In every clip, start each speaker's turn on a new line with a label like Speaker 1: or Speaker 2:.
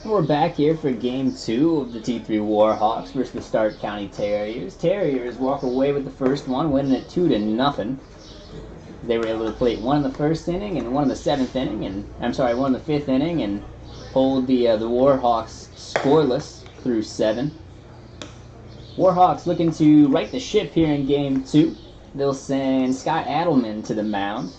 Speaker 1: We're back here for Game 2 of the T3 Warhawks versus the Stark County Terriers. Terriers walk away with the first one, winning it 2-0. They were able to plate one in the first inning and one in the seventh inning, and one in the fifth inning, and hold the Warhawks scoreless through 7. Warhawks looking to right the ship here in Game 2. They'll send Scott Adelman to the mound.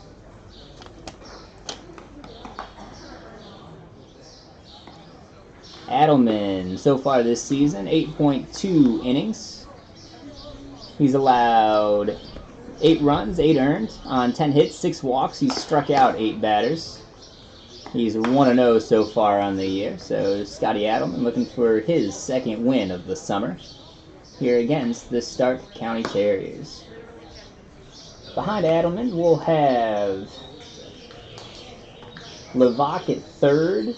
Speaker 1: Adelman, so far this season, 8.2 innings. He's allowed 8 runs, 8 earned, on 10 hits, 6 walks. He's struck out 8 batters. He's 1-0 so far on the year. So Scotty Adelman looking for his second win of the summer here against the Stark County Terriers. Behind Adelman, we'll have Levac at third,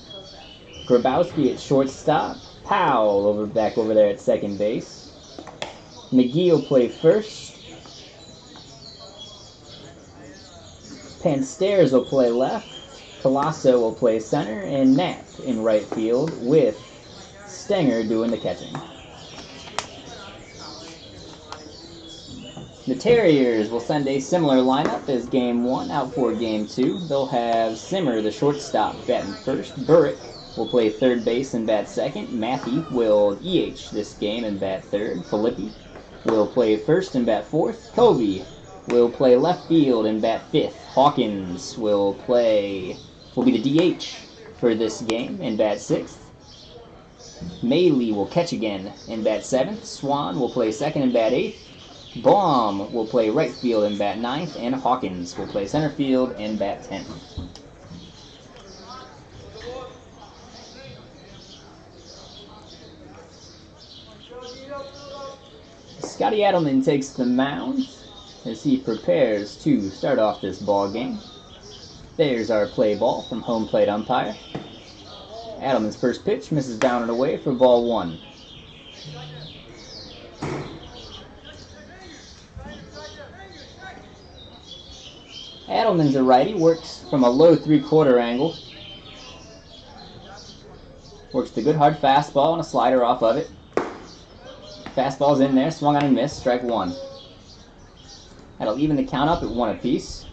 Speaker 1: Grabowski at shortstop, Powell back over there at second base. McGee will play first. Panstairs will play left. Colasso will play center, and Knapp in right field with Stenger doing the catching. The Terriers will send a similar lineup as Game 1 out for Game 2. They'll have Simmer, the shortstop, batting first. Burrick will play third base and bat second. Matthew will EH this game and bat third. Filippi will play first and bat fourth. Covey will play left field and bat fifth. Hawkins will be the DH for this game and bat sixth. Maley will catch again and bat seventh. Swan will play second and bat eighth. Baum will play right field and bat ninth. And Hawkins will play center field and bat 10th. Scotty Adelman takes the mound as he prepares to start off this ball game. There's our play ball from home plate umpire. Adelman's first pitch misses down and away for ball 1. Adelman's a righty, works from a low 3/4 angle. Works the good hard fastball and a slider off of it. Fastball's in there, swung on and missed, strike 1. That'll even the count up at 1 apiece.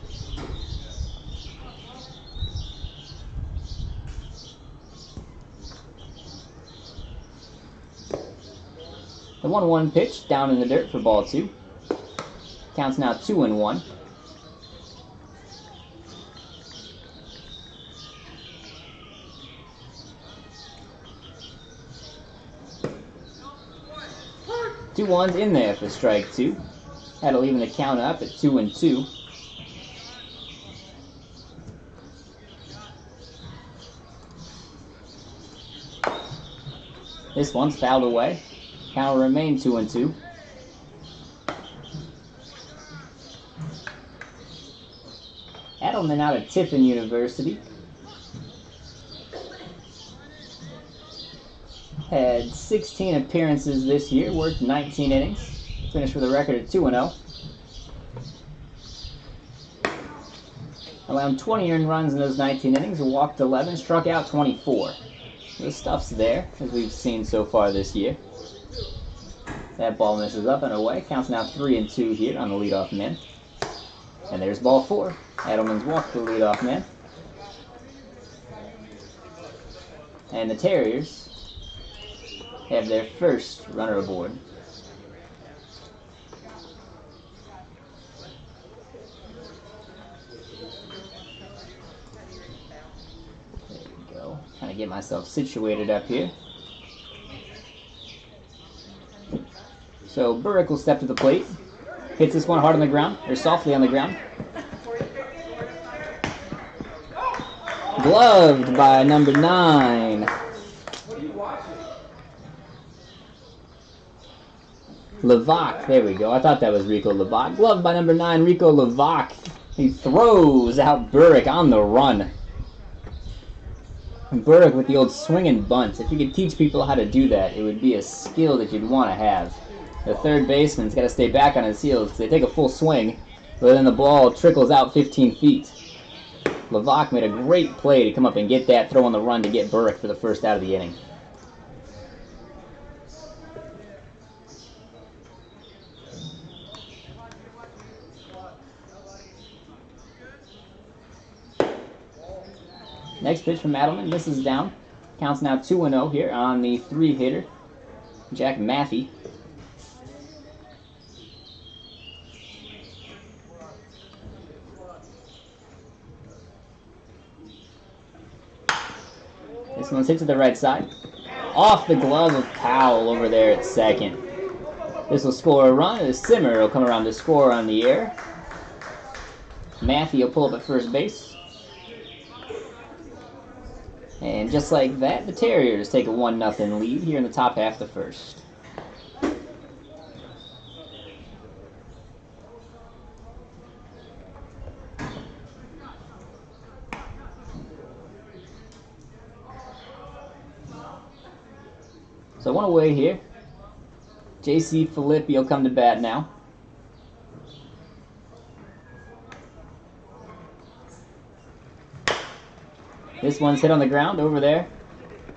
Speaker 1: The 1-1 pitch down in the dirt for ball 2. Counts now 2-1. Two ones in there for strike 2. That'll even the count up at 2-2. This one's fouled away. Count will remain 2-2. Adelman out of Tiffin University. Had 16 appearances this year, worked 19 innings, finished with a record of 2-0. Allowed 20 earned runs in those 19 innings, walked 11, struck out 24. The stuff's there, as we've seen so far this year. That ball misses up and away, counts now 3-2 here on the leadoff man. And there's ball 4. Adelman's walked the leadoff man. And the Terriers have their first runner aboard. There we go. Trying to get myself situated up here. So Burrick will step to the plate. Hits this one hard on the ground, or softly on the ground. Gloved by number 9. Levac, there we go. I thought that was Rico Levac. Gloved by number 9, Rico Levac. He throws out Burrick on the run. Burrick with the old swing and bunt. If you could teach people how to do that, it would be a skill that you'd want to have. The third baseman's got to stay back on his heels because they take a full swing, but then the ball trickles out 15 feet. Levac made a great play to come up and get that throw on the run to get Burke for the first out of the inning. Next pitch from Adelman, misses down. Counts now 2-0 here on the 3-hitter, Jack Mathey. This one's hit to the right side. Off the glove of Powell over there at second. This will score a run as Simmer will come around to score on the air. Mathey will pull up at first base. And just like that, the Terriers take a 1-0 lead here in the top half of the first. So one away here. J.C. Filippi will come to bat now. This one's hit on the ground over there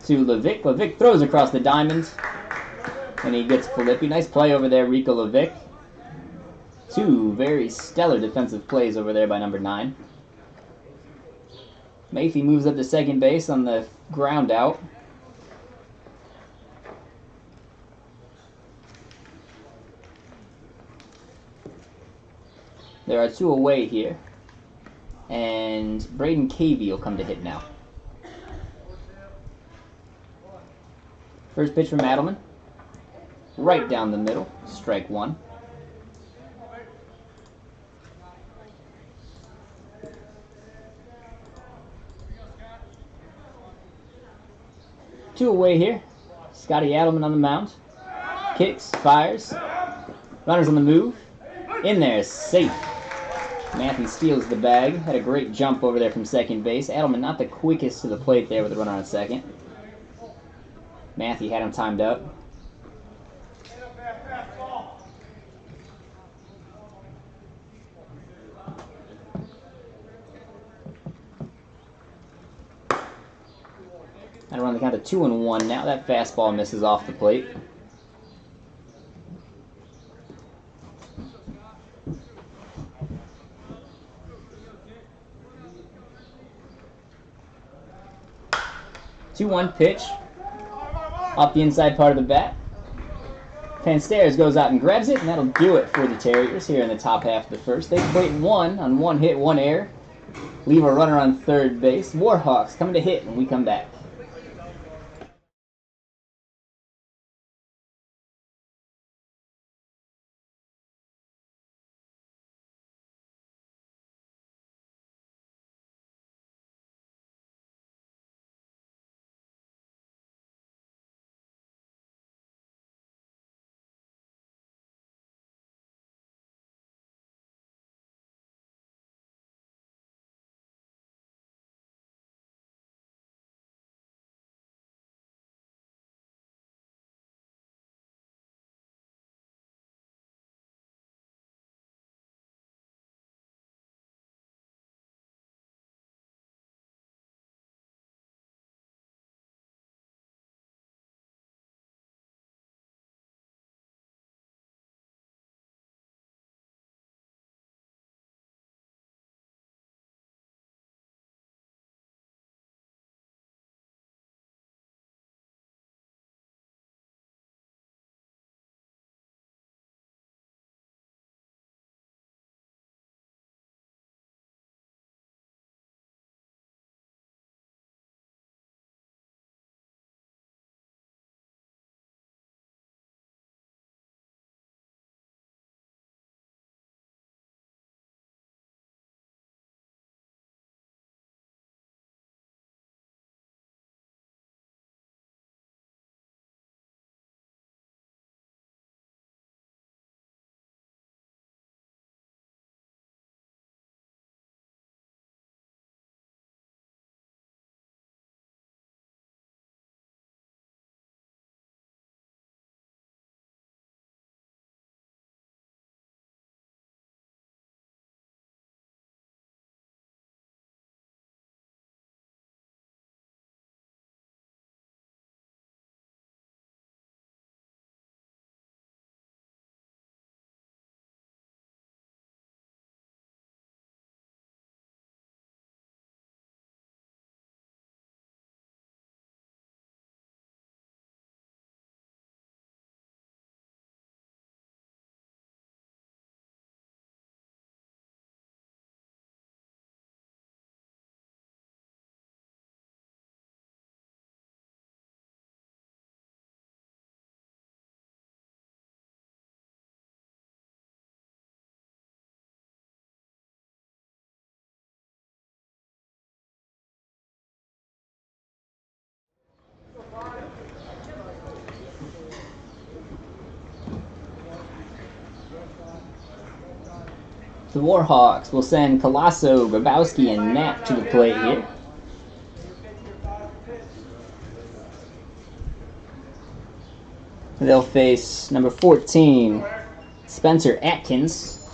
Speaker 1: to Levick. Levick throws across the diamond, and he gets Filippi. Nice play over there, Rico Levick. Two very stellar defensive plays over there by number 9. Mathey moves up to second base on the ground out. There are 2 away here, and Braden Cavey will come to hit now. First pitch from Adelman. Right down the middle. Strike 1. Two away here. Scotty Adelman on the mound. Kicks, fires. Runners on the move. In there, safe. Matthew steals the bag. Had a great jump over there from second base. Adelman not the quickest to the plate there with a runner on second. Matthew had him timed up. And we're on the count of 2-1 now. That fastball misses off the plate. Two-one pitch. Off the inside part of the bat. Pansteres goes out and grabs it, and that'll do it for the Terriers here in the top half of the first. They plate 1 on 1 hit, 1 error. Leave a runner on third base. Warhawks coming to hit when we come back. The Warhawks will send Colosso, Grabowski, and Knapp to the plate here. They'll face number 14, Spencer Atkins,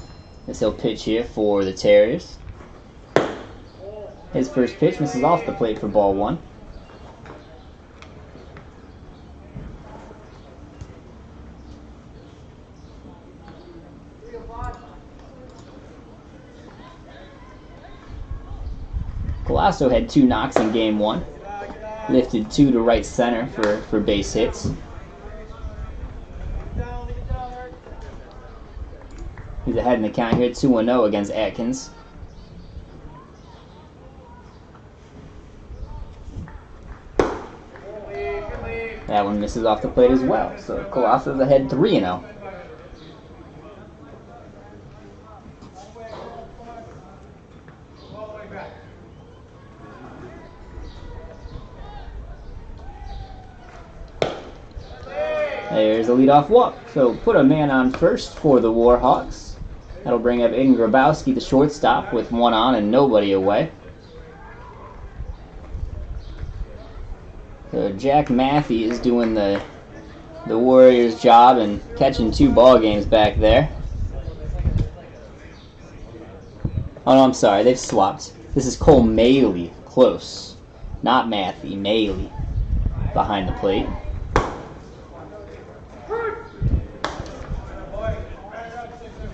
Speaker 1: as he'll pitch here for the Terriers. His first pitch misses off the plate for ball 1. Colosso had 2 knocks in game 1. Lifted 2 to right center for base hits. He's ahead in the count here, 2-0 against Atkins. That one misses off the plate as well, so Colosso's ahead 3-0. There's a leadoff walk, so put a man on first for the Warhawks. That'll bring up Aiden Grabowski, the shortstop, with 1 on and nobody away. So Jack Matthew is doing the Warriors' job and catching 2 ball games back there. Oh no, I'm sorry, they've swapped. This is Cole Maley, close. Not Matthew, Maley, behind the plate.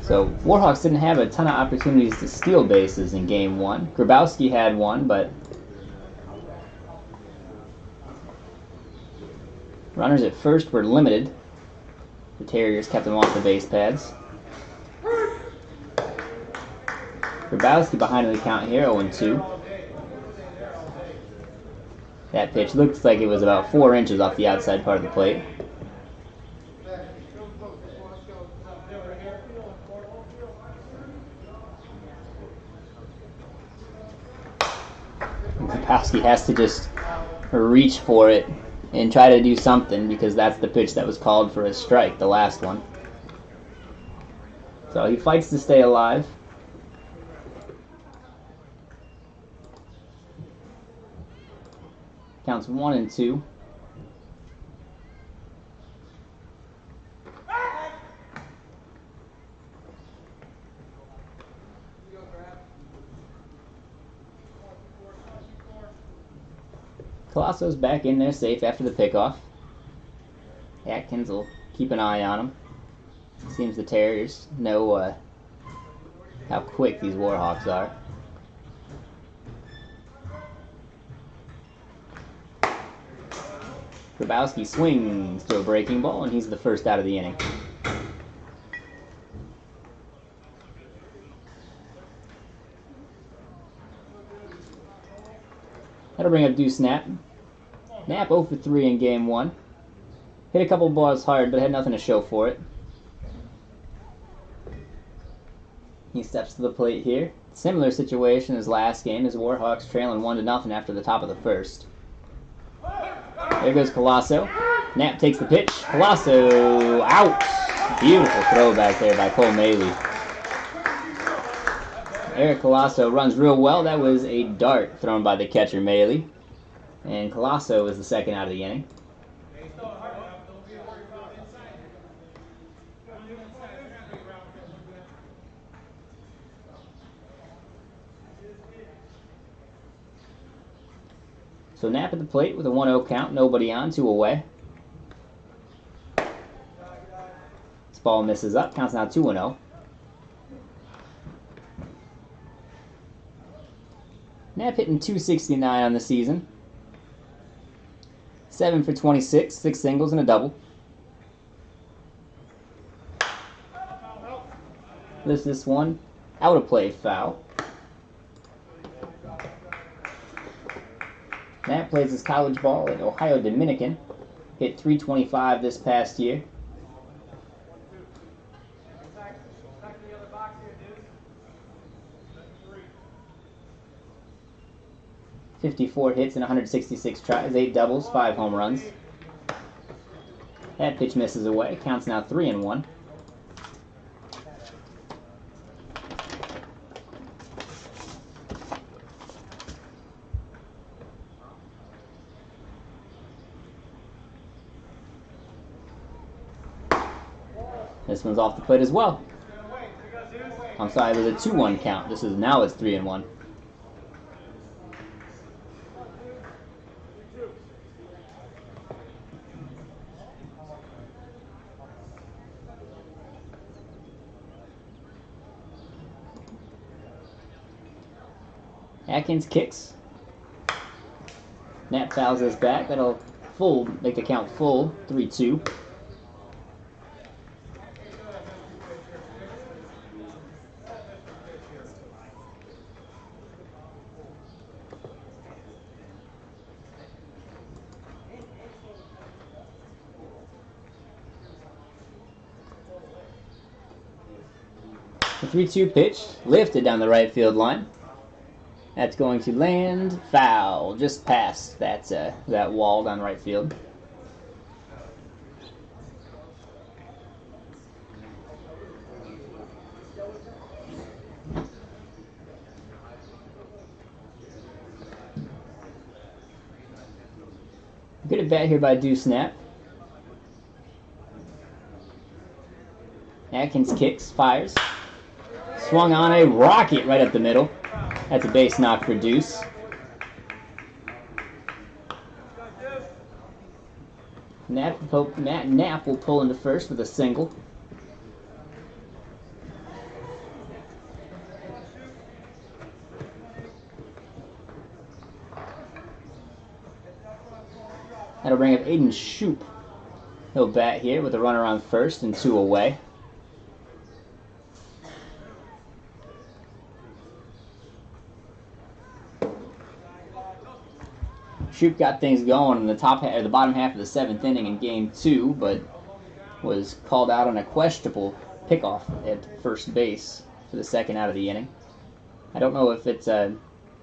Speaker 1: So Warhawks didn't have a ton of opportunities to steal bases in game 1. Grabowski had 1, but runners at first were limited. The Terriers kept them off the base pads. Grabowski behind the count here, 0-2. That pitch looks like it was about 4 inches off the outside part of the plate. Grabowski has to just reach for it and try to do something because that's the pitch that was called for a strike, the last one. So he fights to stay alive. Counts 1-2. Colosso's back in there safe after the pickoff. Atkins will keep an eye on him. Seems the Terriers know how quick these Warhawks are. Grabowski swings to a breaking ball, and he's the first out of the inning. That'll bring up Deuce Knapp. Knapp 0 for 3 in game 1. Hit a couple balls hard, but had nothing to show for it. He steps to the plate here. Similar situation as last game, as Warhawks trailing 1-0 after the top of the first. There goes Colosso. Knapp takes the pitch. Colosso out. Beautiful throw back there by Cole Maley. Eric Colosso runs real well. That was a dart thrown by the catcher Maley. And Colosso is the second out of the inning. So Knapp at the plate with a 1-0 count, nobody on, 2 away. This ball misses up, counts now 2-0. Knapp hitting .269 on the season. 7 for 26, 6 singles and a double. This one out of play foul. Knapp plays his college ball at Ohio Dominican. Hit .325 this past year. .54 hits and 166 tries, 8 doubles, 5 home runs. That pitch misses away. Counts now 3-1. this one's off the plate as well. I'm sorry, it was a 2-1 count. Now it's 3-1. Atkins kicks. Knapp fouls this back. That'll make the count full. 3-2. The 3-2 pitch lifted down the right field line. That's going to land foul, just past that wall down right field. Good at bat here by Deuce Knapp. Atkins kicks, fires. Swung on a rocket right up the middle. That's a base knock for Deuce. Knapp will pull into first with a single. That'll bring up Aiden Shoup. He'll bat here with a runner on first and 2 away. Shoup got things going in the bottom half of the 7th inning in Game 2, but was called out on a questionable pickoff at first base for the second out of the inning. I don't know if the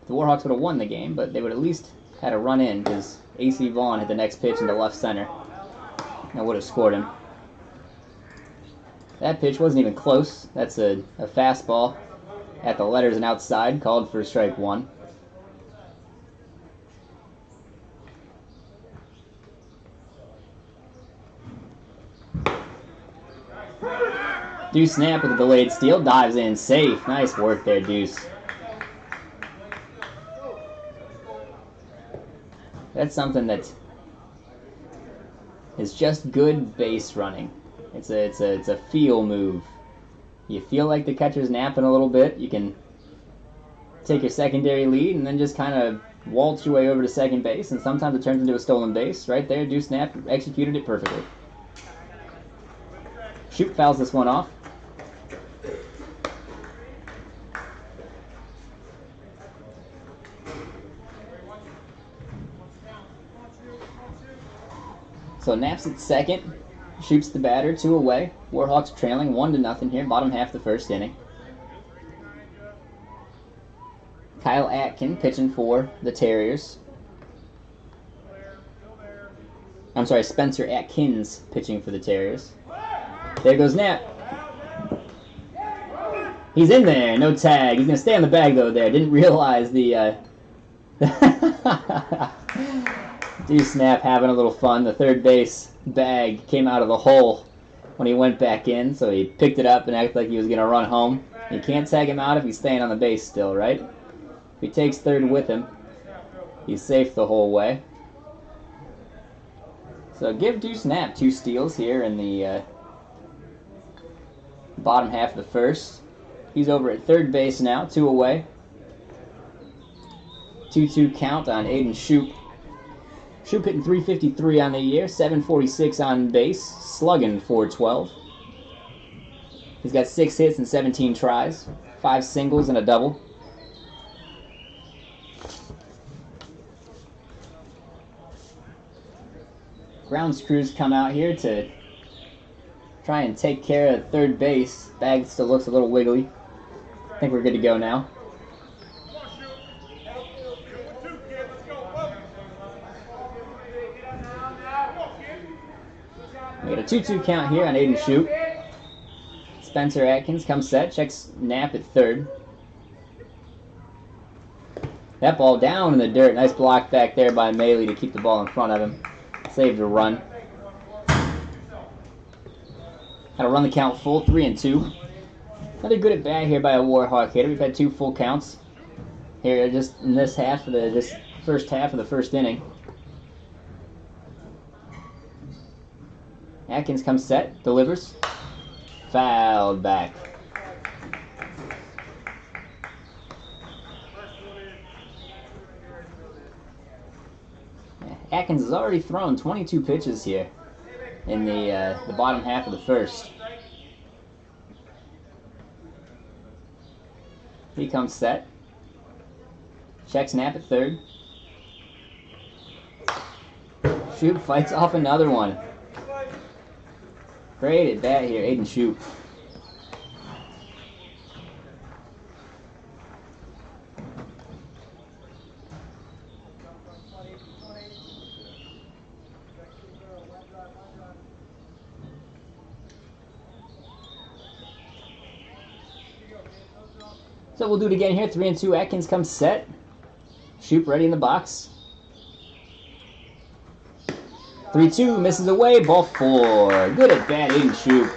Speaker 1: Warhawks would have won the game, but they would at least had a run in because A.C. Vaughn hit the next pitch into left center and would have scored him. That pitch wasn't even close. That's a fastball at the letters and outside, called for strike 1. Deuce Knapp with a delayed steal, dives in safe. Nice work there, Deuce. That's something that is just good base running. It's a feel move. You feel like the catcher's napping a little bit, you can take your secondary lead and then just kind of waltz your way over to second base, and sometimes it turns into a stolen base. Right there, Deuce Knapp executed it perfectly. Shoup fouls this one off. So Knapp's at second. Shoup's the batter, 2 away. Warhawks trailing 1-0 here, bottom half of the first inning. Kyle Atkin pitching for the Terriers. I'm sorry, Spencer Atkins pitching for the Terriers. There goes Knapp. He's in there, no tag. He's going to stay on the bag, though, there. Didn't realize the... Deuce Knapp having a little fun. The third base bag came out of the hole when he went back in, so he picked it up and acted like he was going to run home. You can't tag him out if he's staying on the base still, right? If he takes third with him, he's safe the whole way. So give Deuce Knapp 2 steals here in the bottom half of the first. He's over at third base now, 2 away. 2-2 count on Aiden Shoup. Shoup hitting .353 on the year, .746 on base, slugging .412. He's got 6 hits and 17 tries, 5 singles and a double. Grounds crews come out here to try and take care of third base. Bag still looks a little wiggly. I think we're good to go now. We got a 2-2 count here on Aiden Shoup. Spencer Atkins comes set, checks Knapp at third. That ball down in the dirt. Nice block back there by Maley to keep the ball in front of him. Saved a run. Gotta run the count full, 3-2. Another good at bat here by a Warhawk hitter. We've had 2 full counts here just in this first half of the first inning. Atkins comes set, delivers, fouled back. Atkins has already thrown 22 pitches here in the bottom half of the first. He comes set. Check snap at third. Shoop fights off another one. Great at bat here, Aiden Shoop. So we'll do it again here. 3-2. Atkins comes set. Shoop ready in the box. 3-2 misses away. Ball 4. Good at bat, Aiden Shoop.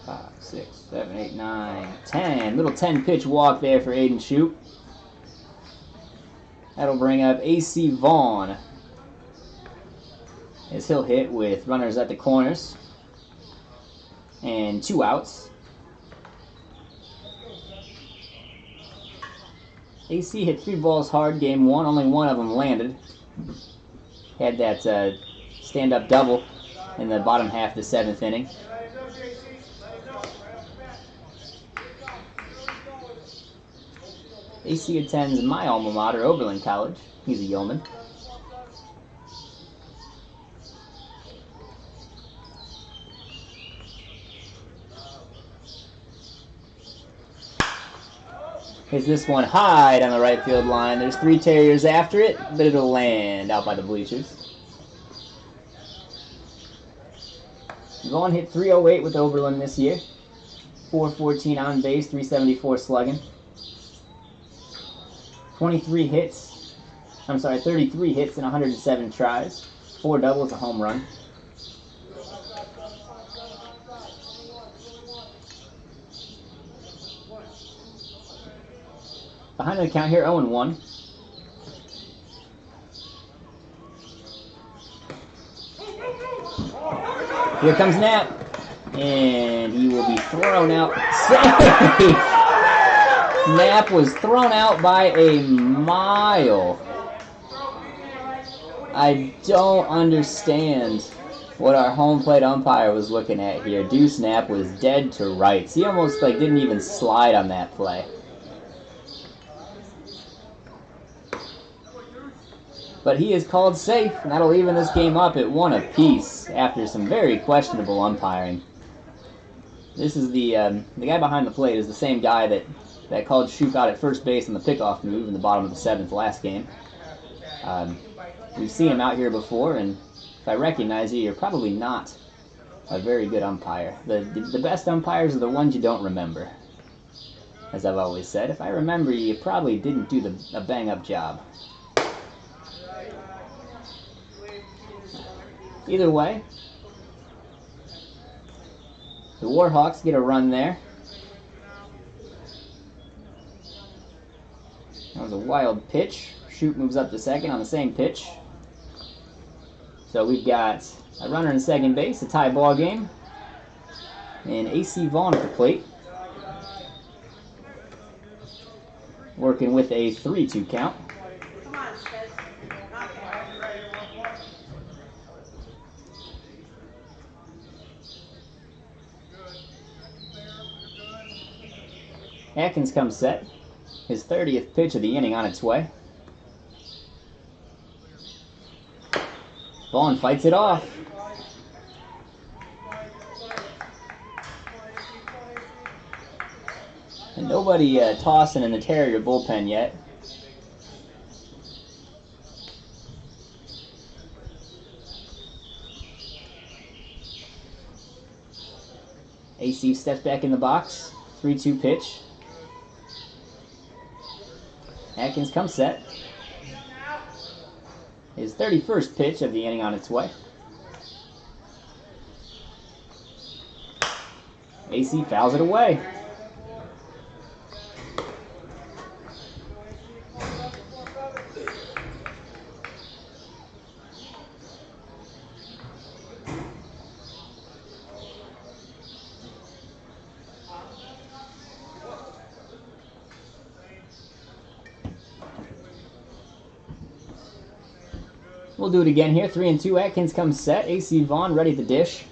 Speaker 1: Five, 6, 7, 8, 9, 10. Little 10-pitch walk there for Aiden Shoop. That'll bring up A.C. Vaughn, as he'll hit with runners at the corners and 2 outs. AC hit 3 balls hard game 1, only 1 of them landed. Had that stand-up double in the bottom half of the 7th inning. AC attends my alma mater, Oberlin College. He's a Yeoman. Hits this one high down the right field line. There's 3 Terriers after it, but it'll land out by the bleachers. Vaughn hit .308 with Oberlin this year. .414 on base, .374 slugging. 33 hits and 107 tries. 4 doubles, a home run. Behind the count here, 0-1. Here comes Knapp, and he will be thrown out. Safe! Knapp was thrown out by a mile. I don't understand what our home plate umpire was looking at here. Deuce Knapp was dead to rights. He almost didn't even slide on that play. But he is called safe, and that'll even this game up at 1 apiece after some very questionable umpiring. This is the guy behind the plate is the same guy that called Shoop out at first base on the pickoff move in the bottom of the 7th last game. We've seen him out here before, and if I recognize you, you're probably not a very good umpire. The best umpires are the ones you don't remember. As I've always said, if I remember you, you probably didn't do a bang-up job. Either way, the Warhawks get a run there. That was a wild pitch. Shoop moves up to second on the same pitch. So we've got a runner in second base, a tie ball game, and A.C. Vaughn at the plate, working with a 3-2 count. Atkins comes set. His 30th pitch of the inning on its way. Vaughn fights it off. And nobody tossing in the Terrier bullpen yet. AC steps back in the box. 3-2 pitch. Atkins comes set. His 31st pitch of the inning on its way. AC fouls it away. We'll do it again here. 3-2. Atkins comes set. AC Vaughn ready to dish.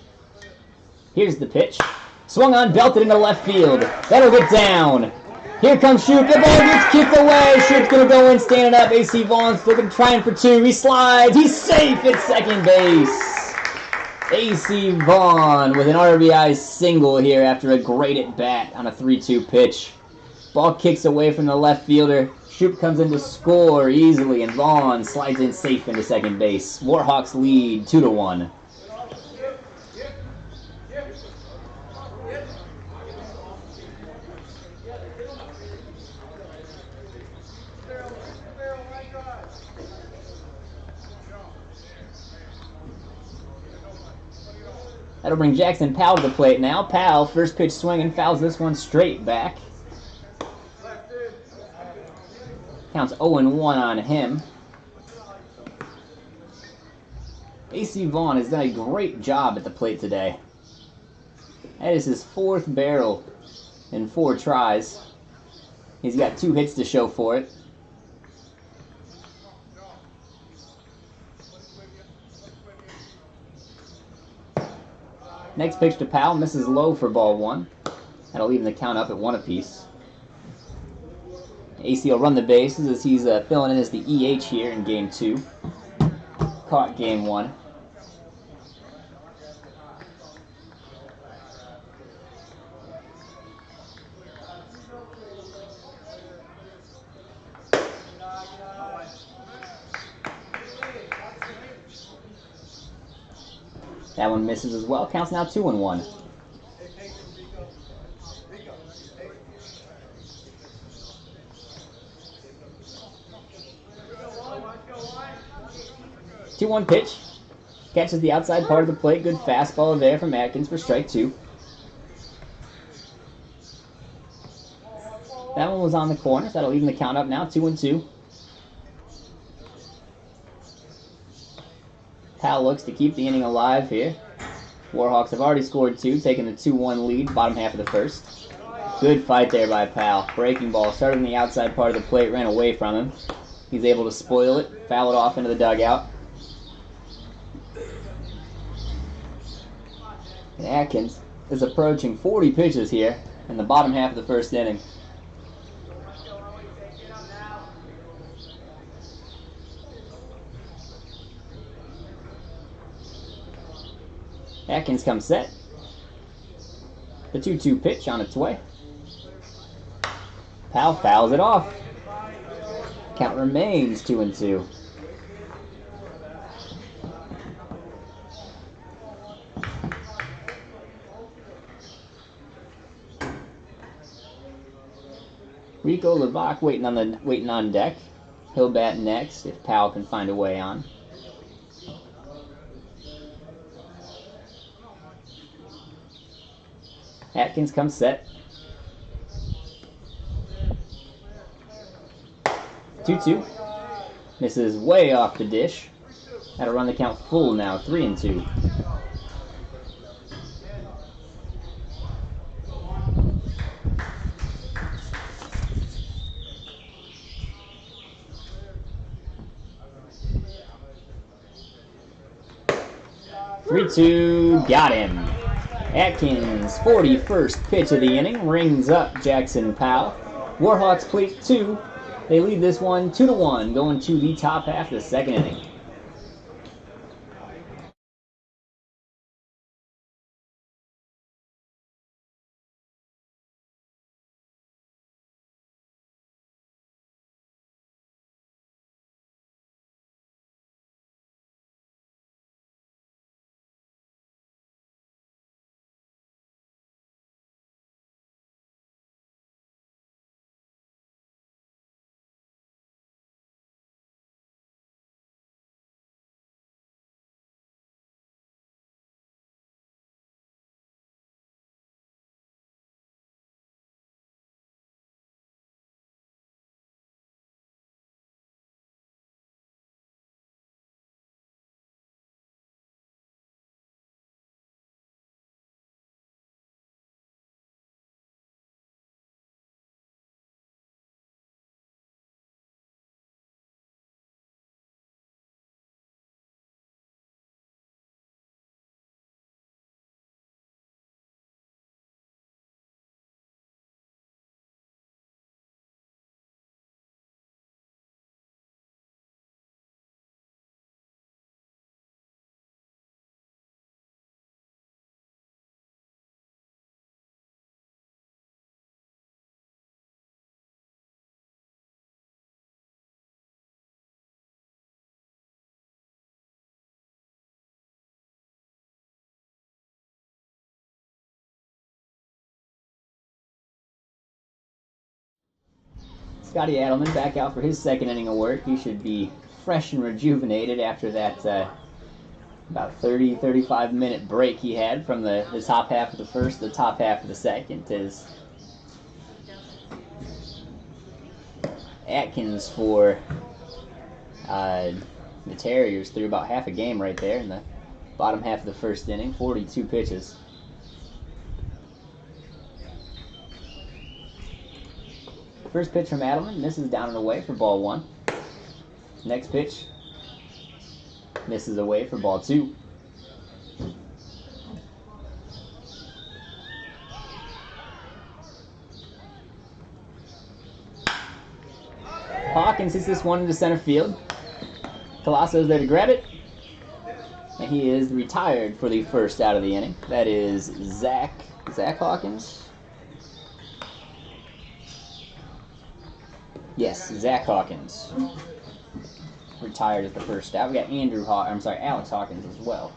Speaker 1: Here's the pitch. Swung on, belted into left field. That'll get down. Here comes Shoop. The ball gets kicked away. Shoop's going to go in, standing up. AC Vaughn's looking, trying for two. He slides. He's safe at second base. AC Vaughn with an RBI single here after a great at-bat on a 3-2 pitch. Ball kicks away from the left fielder. Shoop comes in to score easily, and Vaughn slides in safe into second base. Warhawks lead 2-1. That'll bring Jackson Powell to the plate now. Powell, first pitch swinging, fouls this one straight back. Counts 0-1 on him. AC Vaughn has done a great job at the plate today. That is his 4th barrel in 4 tries. He's got 2 hits to show for it. Next pitch to Powell, misses low for ball 1. That'll even the count up at 1 apiece. AC will run the bases as he's filling in as the EH here in Game 2. Caught Game 1. That one misses as well. Counts now 2-1. Two-one pitch. Catches the outside part of the plate. Good fastball there from Atkins for strike 2. That one was on the corner, so that'll even the count up now. 2-2. Powell looks to keep the inning alive here. Warhawks have already scored 2, taking the 2-1 lead, bottom half of the first. Good fight there by Powell. Breaking ball started on the outside part of the plate, ran away from him. He's able to spoil it, foul it off into the dugout. And Atkins is approaching 40 pitches here in the bottom half of the first inning. Atkins comes set. The 2-2 pitch on its way. Powell fouls it off. Count remains 2-2. Rico Levac waiting on deck. He'll bat next if Powell can find a way on. Atkins comes set. 2-2. Misses way off the dish. That'll run the count full now, 3-2. Got him. Atkins, 41st pitch of the inning, rings up Jackson Powell. Warhawks plate 2. They lead this one 2-1, going to the top half of the second inning. Scotty Adelman back out for his second inning of work. He should be fresh and rejuvenated after that about 35 minute break he had from the top half of the first to the top half of the second. As Atkins for the Terriers threw about half a game right there in the bottom half of the first inning, 42 pitches. First pitch from Adelman misses down and away for ball 1. Next pitch misses away for ball 2. Hawkins hits this one into center field. Colosso's there to grab it. And he is retired for the first out of the inning. That is Zach Hawkins. Yes, Zach Hawkins. Retired at the first out. We got Alex Hawkins as well.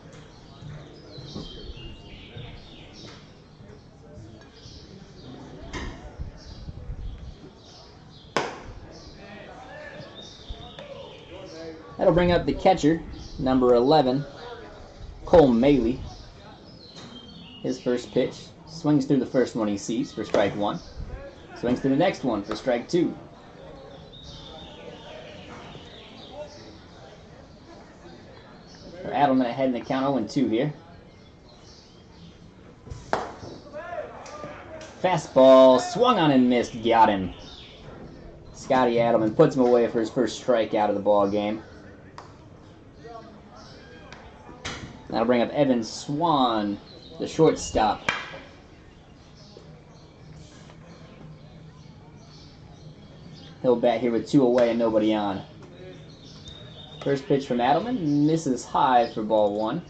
Speaker 1: That'll bring up the catcher, number 11, Cole Maley. His first pitch. Swings through the first one he sees for strike 1. Swings through the next one for strike 2. Adelman ahead in the count 0-2 here. Fastball swung on and missed. Got him. Scotty Adelman puts him away for his first strikeout of the ball game. That'll bring up Evan Swan, the shortstop. He'll bat here with 2 away and nobody on. First pitch from Adelman misses high for ball 1.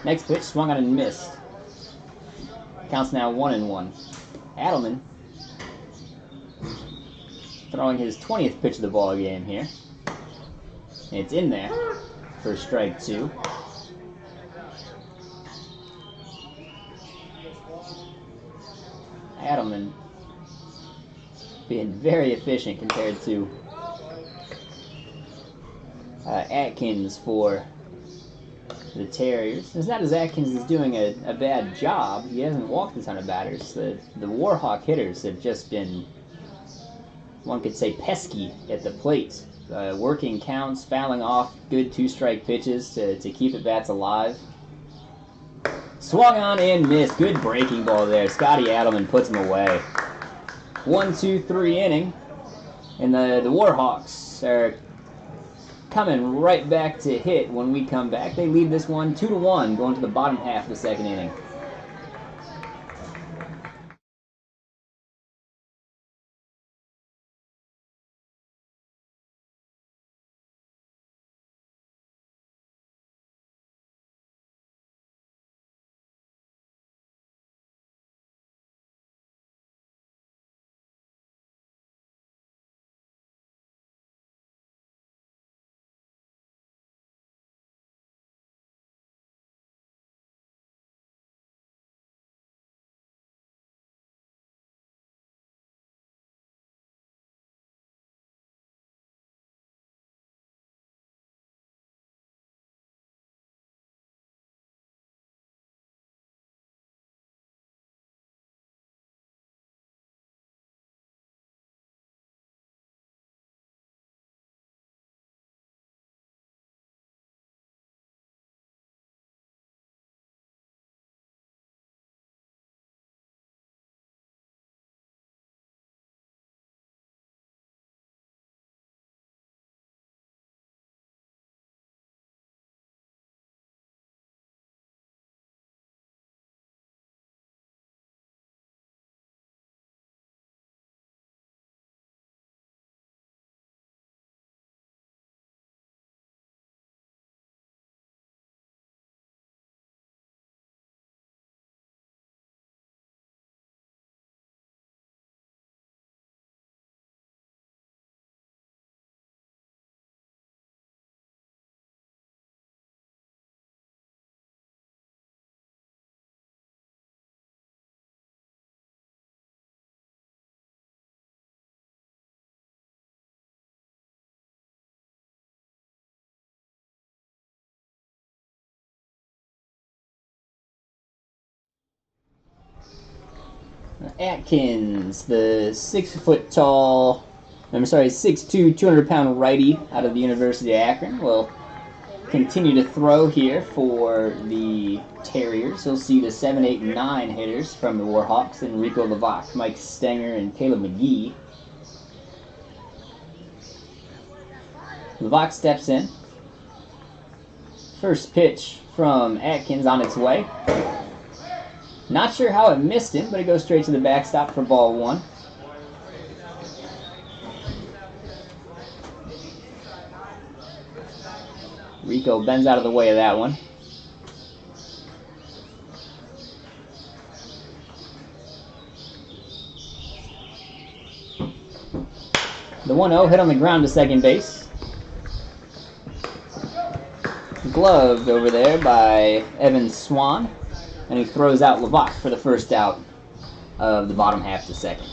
Speaker 1: Next pitch swung on and missed. Counts now 1-1. Adelman throwing his 20th pitch of the ball game here. It's in there for strike 2. Adelman being very efficient compared to Atkins for the Terriers. It's not as Atkins is doing a bad job. He hasn't walked a ton of batters. The Warhawk hitters have just been, one could say, pesky at the plate. Working counts, fouling off good 2-strike pitches to keep at-bats alive. Swung on and missed. Good breaking ball there. Scotty Adelman puts him away. 1-2-3 inning. And the Warhawks are coming right back to hit when we come back. They lead this one 2-1 going to the bottom half of the second inning. Atkins, the 6'2", 200-pound righty out of the University of Akron, will continue to throw here for the Terriers. You'll see the 7, 8, and 9 hitters from the Warhawks: Enrico Levac, Mike Stenger, and Caleb McGee. Levac steps in. First pitch from Atkins on its way. Not sure how it missed him, but it goes straight to the backstop for ball 1. Rico bends out of the way of that one. The 1-0 hit on the ground to second base. Gloved over there by Evan Swan. And he throws out Levac for the first out of the bottom half to second.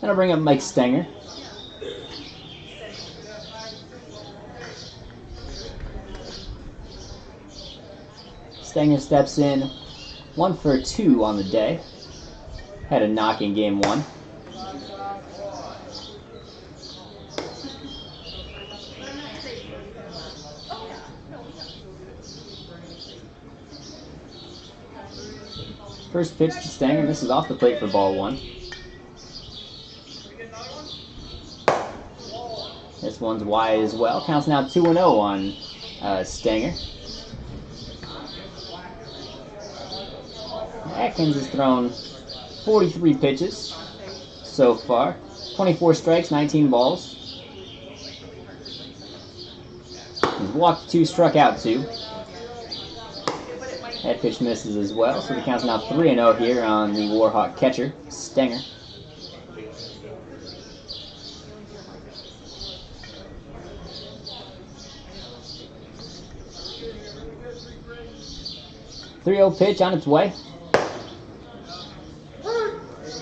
Speaker 1: Then I'll bring up Mike Stenger. Stenger steps in 1 for 2 on the day. Had a knock in game 1. First pitch to Stenger. This is off the plate for ball 1. This one's wide as well. Counts now 2-0 on Stenger. Atkins has thrown 43 pitches so far. 24 strikes, 19 balls. He's walked 2, struck out 2. That pitch misses as well, so the count's now 3-0 here on the Warhawk catcher, Stenger. .30 pitch on its way.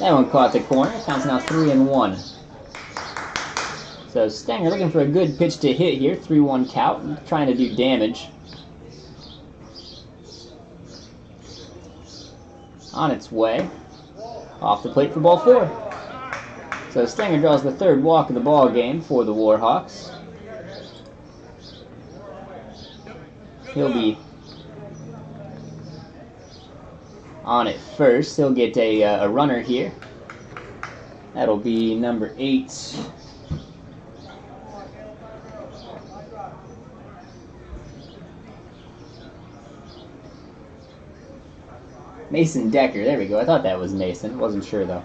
Speaker 1: That one caught the corner. Counts now 3-1. So Stenger looking for a good pitch to hit here. 3-1 count, trying to do damage. On its way. Off the plate for ball 4. So Stenger draws the 3rd walk of the ball game for the Warhawks. He'll be on it first. He'll get a runner here. That'll be number 8. Mason Decker. There we go. I thought that was Mason. Wasn't sure though.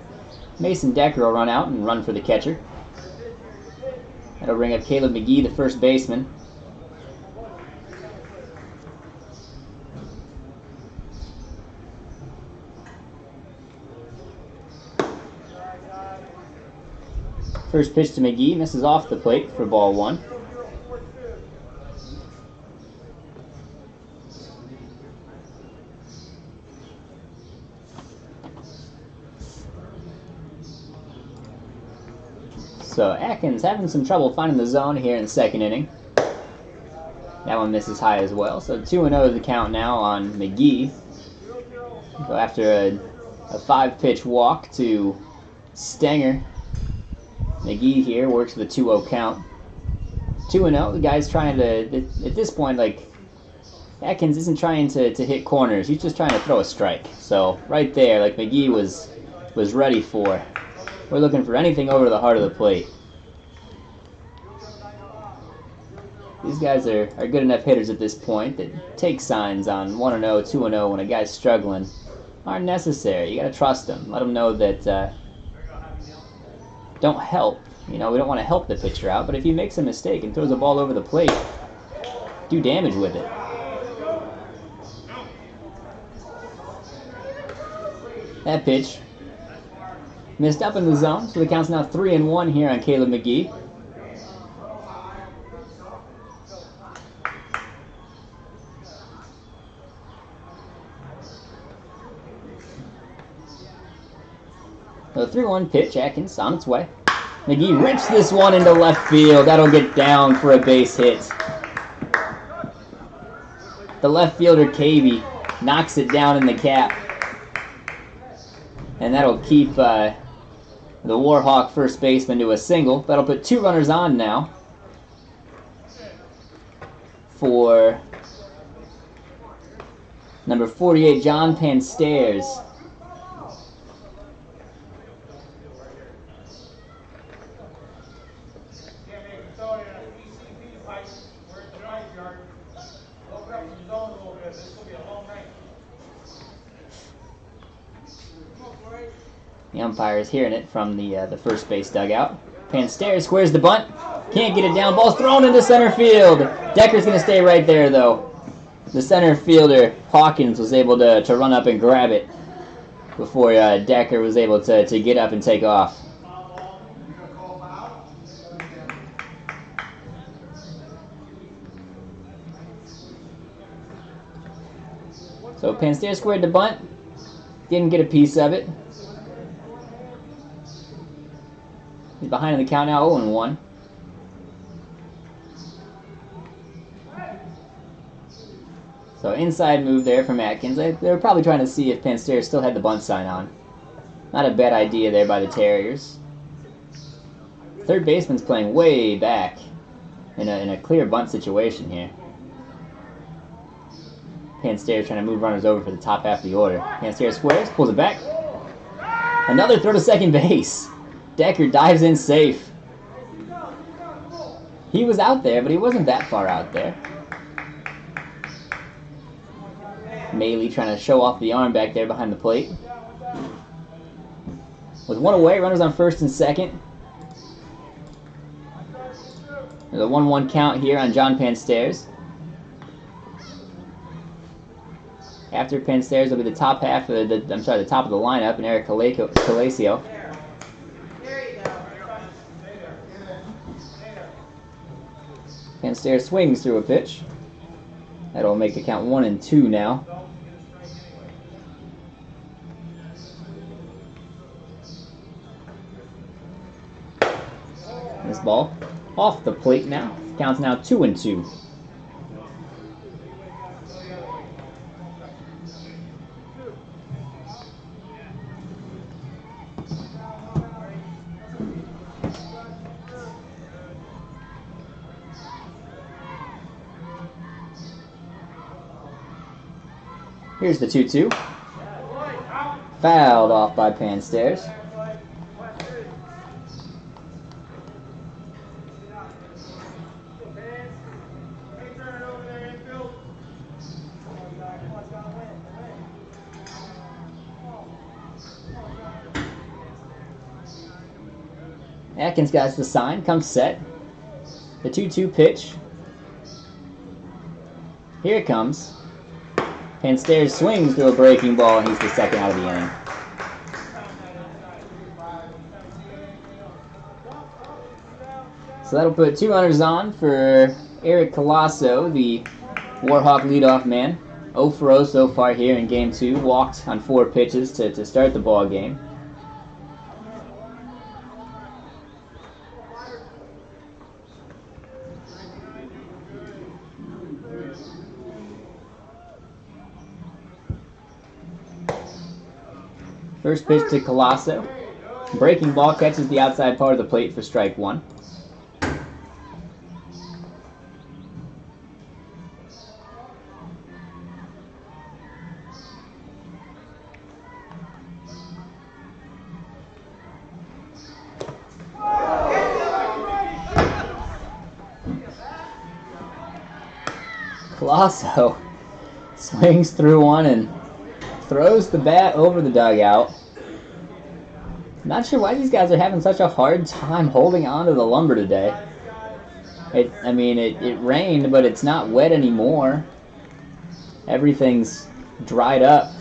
Speaker 1: Mason Decker will run out and run for the catcher. That'll bring up Caleb McGee, the first baseman. First pitch to McGee, misses off the plate for ball 1. So Atkins having some trouble finding the zone here in the 2nd inning. That one misses high as well. So 2-0 the count now on McGee. Go after a 5-pitch walk to Stenger. McGee here works with a 2-0 count. 2-0. The guy's trying to, at this point, like, Atkins isn't trying to hit corners. He's just trying to throw a strike. So right there, like McGee was ready for. We're looking for anything over the heart of the plate. These guys are good enough hitters at this point that take signs on 1-0, 2-0 when a guy's struggling aren't necessary. You got to trust him. Let him know that don't help. You know, we don't want to help the pitcher out, but if he makes a mistake and throws a ball over the plate, do damage with it. That pitch missed up in the zone, so the count's now 3-1 here on Caleb McGee. The 3-1 pitch, Atkins on its way. McGee rips this one into left field. That'll get down for a base hit. The left fielder, Cavey, knocks it down in the cap. And that'll keep the Warhawk first baseman to a single. That'll put 2 runners on now for number 48, John Panstairs. The umpire is hearing it from the first base dugout. Panstairs squares the bunt. Can't get it down. Ball's thrown into center field. Decker's going to stay right there, though. The center fielder, Hawkins, was able to run up and grab it before Decker was able to get up and take off. So Panstairs squared the bunt. Didn't get a piece of it. He's behind in the count now, 0-1. So inside move there from Atkins. They were probably trying to see if Panstairs still had the bunt sign on. Not a bad idea there by the Terriers. Third baseman's playing way back in a clear bunt situation here. Panstairs trying to move runners over for the top half of the order. Panstairs squares, pulls it back. Another throw to second base. Decker dives in safe. He was out there, but he wasn't that far out there. Maley trying to show off the arm back there behind the plate. With 1 away, runners on first and second. There's a 1-1 count here on John Panstairs. After Panstairs will be the top half of the top of the lineup, and Eric Calacio. Panstairs swings through a pitch. That'll make the count 1-2 now. This ball off the plate now. Counts now 2-2. Here's the 2-2. Fouled off by Panstairs. Atkins got the sign, comes set. The 2-2 pitch. Here it comes. Panstairs swings through a breaking ball, and he's the second out of the inning. So that'll put 2 runners on for Eric Calasso, the Warhawk leadoff man. 0 for 0 so far here in Game 2. Walked on 4 pitches to start the ball game. First pitch to Calasso. Breaking ball catches the outside part of the plate for strike 1. Calasso swings through one and throws the bat over the dugout. Not sure why these guys are having such a hard time holding on to the lumber today. It rained, but it's not wet anymore. Everything's dried up.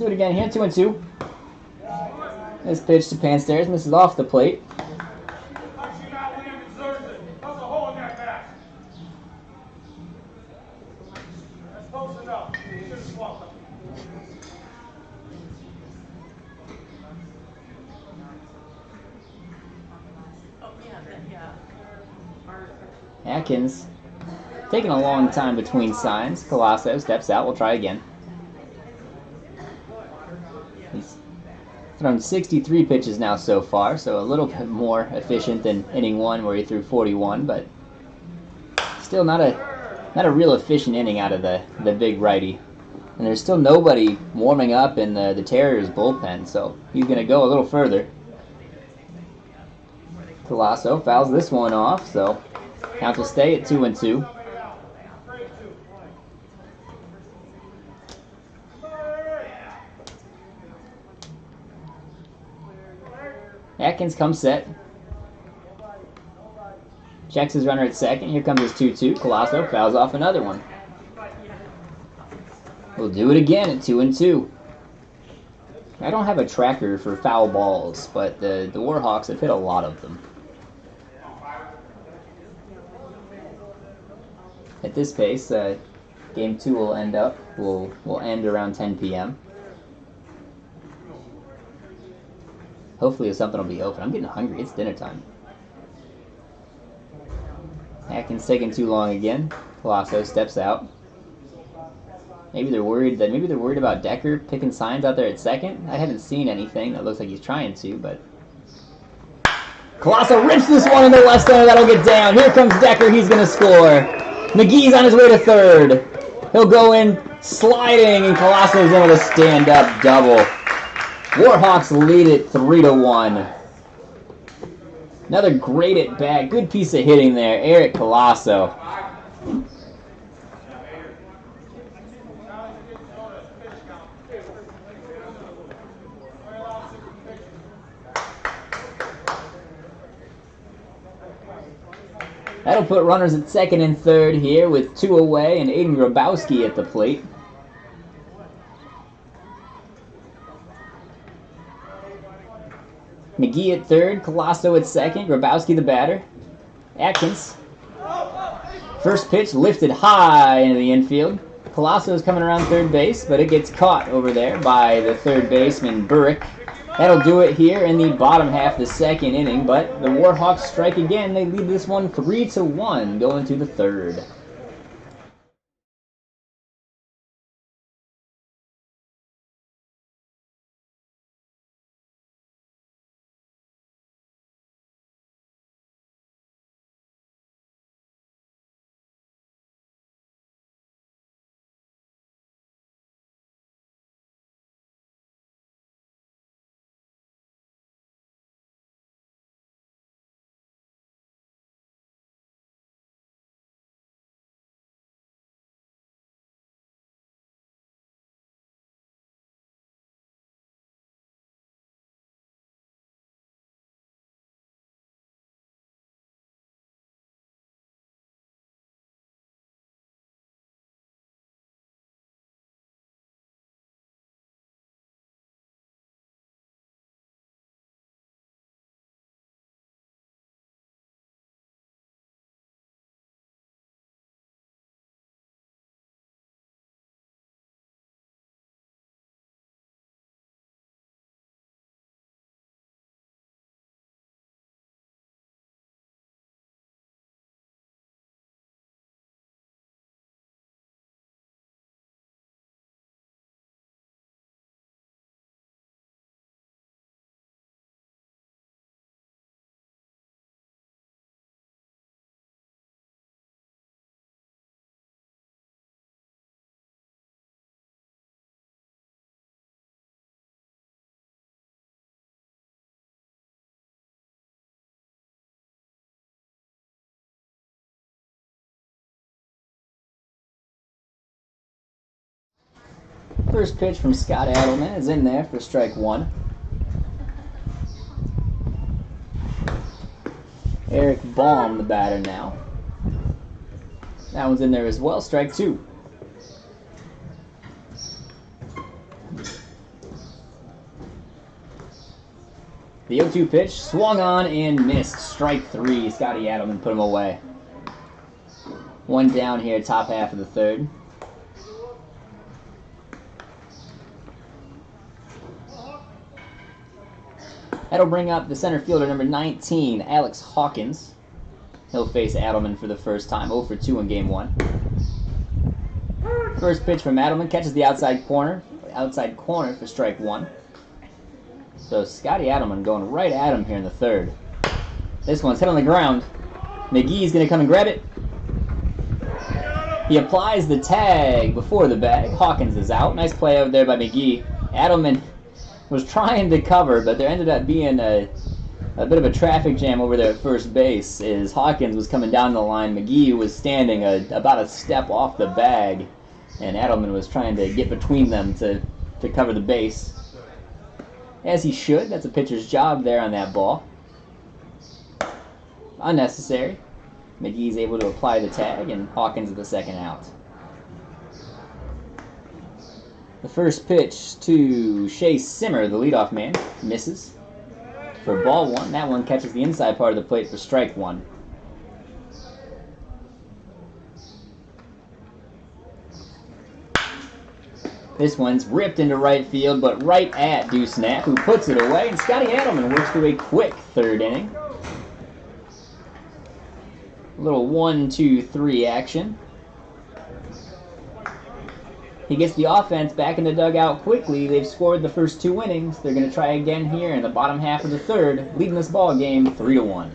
Speaker 1: do it again here. 2-2. This pitch to Panstairs misses off the plate. Atkins taking a long time between signs. Colasso steps out. We'll try again. He's thrown 63 pitches now so far, so a little bit more efficient than inning 1 where he threw 41, but still not a real efficient inning out of the big righty. And there's still nobody warming up in the Terriers bullpen, so he's going to go a little further. Colasso fouls this one off, so count will stay at 2-2. Atkins comes set. Checks his runner at second. Here comes his 2-2. Colasso fouls off another one. We'll do it again at 2-2. I don't have a tracker for foul balls, but the Warhawks have hit a lot of them. At this pace, game 2 will end around 10 p.m. Hopefully something will be open. I'm getting hungry. It's dinner time. Atkins taking too long again. Colasso steps out. Maybe they're worried about Decker picking signs out there at second. I haven't seen anything that looks like he's trying to, but Colasso rips this one in the left center. That'll get down. Here comes Decker. He's going to score. McGee's on his way to third. He'll go in sliding, and Colasso's in with a stand-up double. Warhawks lead it 3-1. Another great at-bat. Good piece of hitting there. Eric Colasso. That'll put runners at second and third here with 2 away and Aiden Grabowski at the plate. McGee at third, Colasso at second, Grabowski the batter. Atkins. First pitch lifted high into the infield. Colasso's coming around third base, but it gets caught over there by the third baseman, Burrick. That'll do it here in the bottom half of the second inning, but the Warhawks strike again. They lead this one 3-1 going to the third. First pitch from Scott Adelman is in there for strike 1. Eric Baum, the batter now. That one's in there as well, strike 2. The 0-2 pitch swung on and missed. Strike 3. Scotty Adelman put him away. One down here, top half of the third. That'll bring up the center fielder, number 19, Alex Hawkins. He'll face Adelman for the first time, 0 for 2 in game 1. First pitch from Adelman catches the outside corner for strike 1. So Scotty Adelman going right at him here in the third. This one's hit on the ground. McGee's going to come and grab it. He applies the tag before the bag. Hawkins is out. Nice play out there by McGee. Adelman was trying to cover, but there ended up being a bit of a traffic jam over there at first base as Hawkins was coming down the line. McGee was standing about a step off the bag, and Adelman was trying to get between them to cover the base. As he should. That's a pitcher's job there on that ball. Unnecessary. McGee's able to apply the tag, and Hawkins at the second out. The first pitch to Shea Simmer, the leadoff man, misses for ball 1. That one catches the inside part of the plate for strike 1. This one's ripped into right field, but right at Dewsnap, who puts it away, and Scotty Adelman works through a quick third inning. A little 1-2-3 action. He gets the offense back in the dugout quickly. They've scored the first 2 innings. They're going to try again here in the bottom half of the third, leading this ball game 3-1.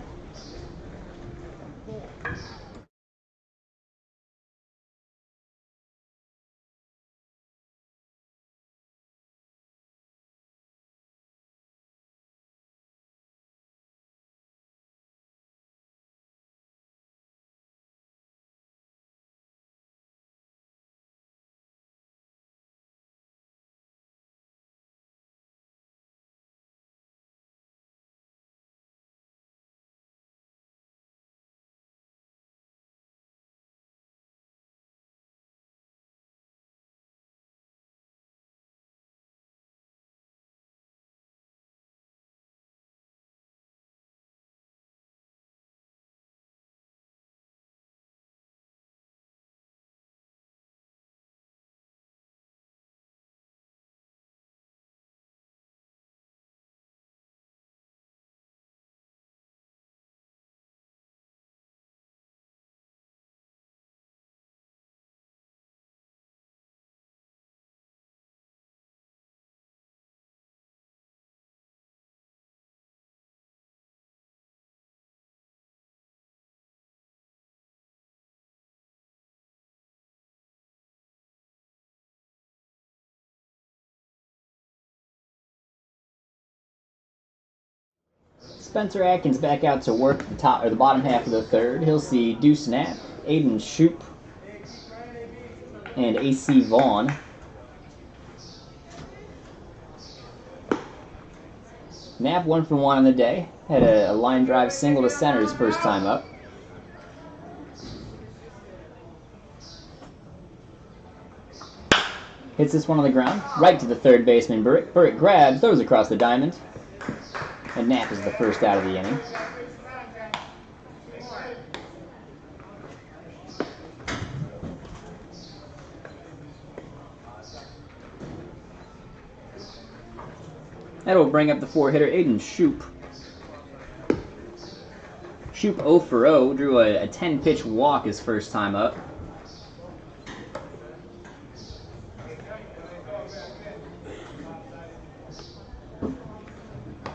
Speaker 1: Spencer Atkins back out to work the bottom half of the third. He'll see Dewsnap, Aiden Shoup, and A.C. Vaughn. Knapp 1 for 1 on the day. Had a line drive single to center his first time up. Hits this one on the ground, right to the third baseman, Burrick. Burrick grabs, throws across the diamond. And Knapp is the first out of the inning. That'll bring up the 4-hitter, Aiden Shoup. Shoup 0 for 0, drew a 10-pitch walk his first time up.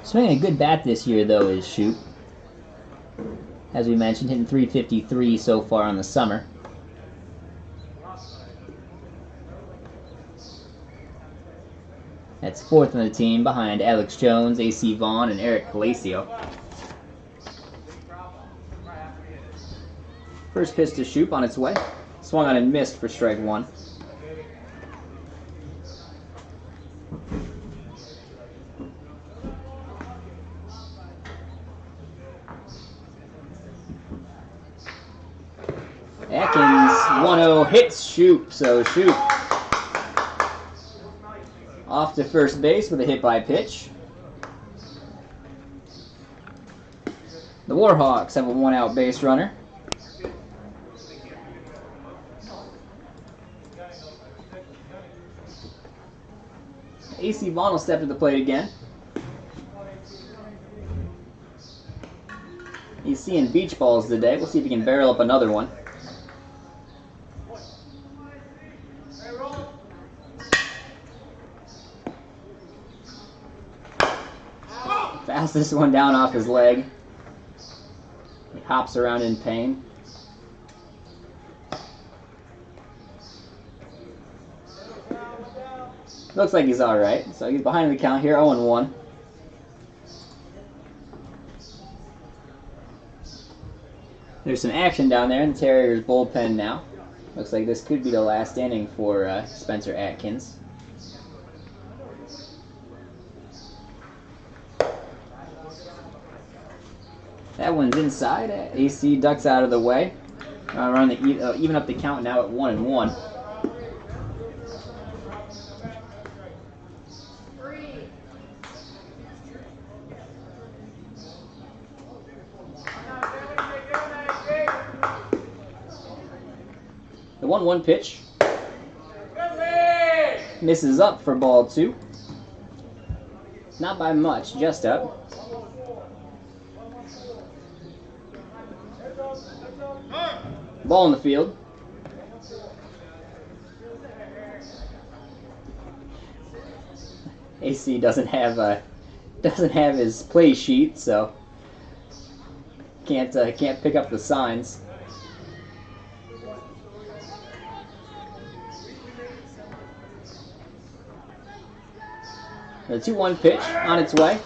Speaker 1: Swinging a good bat this year, though, is Shoup. As we mentioned, hitting .353 so far on the summer. That's 4th on the team behind Alex Jones, A.C. Vaughn, and Eric Palacio. First pitch to Shoup on its way. Swung on and missed for strike 1. Atkins 1-0 hits Shoup, so Shoup off to first base with a hit by pitch. The Warhawks have a 1-out base runner. AC Vaughn will step to the plate again. He's seeing beach balls today. We'll see if he can barrel up another one. Fastest one down off his leg. He hops around in pain. Looks like he's alright. So he's behind the count here, 0-1. There's some action down there in the Terriers bullpen now. Looks like this could be the last inning for Spencer Atkins. That one's inside. AC ducks out of the way. Even up the count now at 1-1. The 1-1 pitch misses up for ball 2. Not by much, just up. Ball in the field. AC doesn't have his play sheet, so can't pick up the signs. The 2-1 pitch on its way.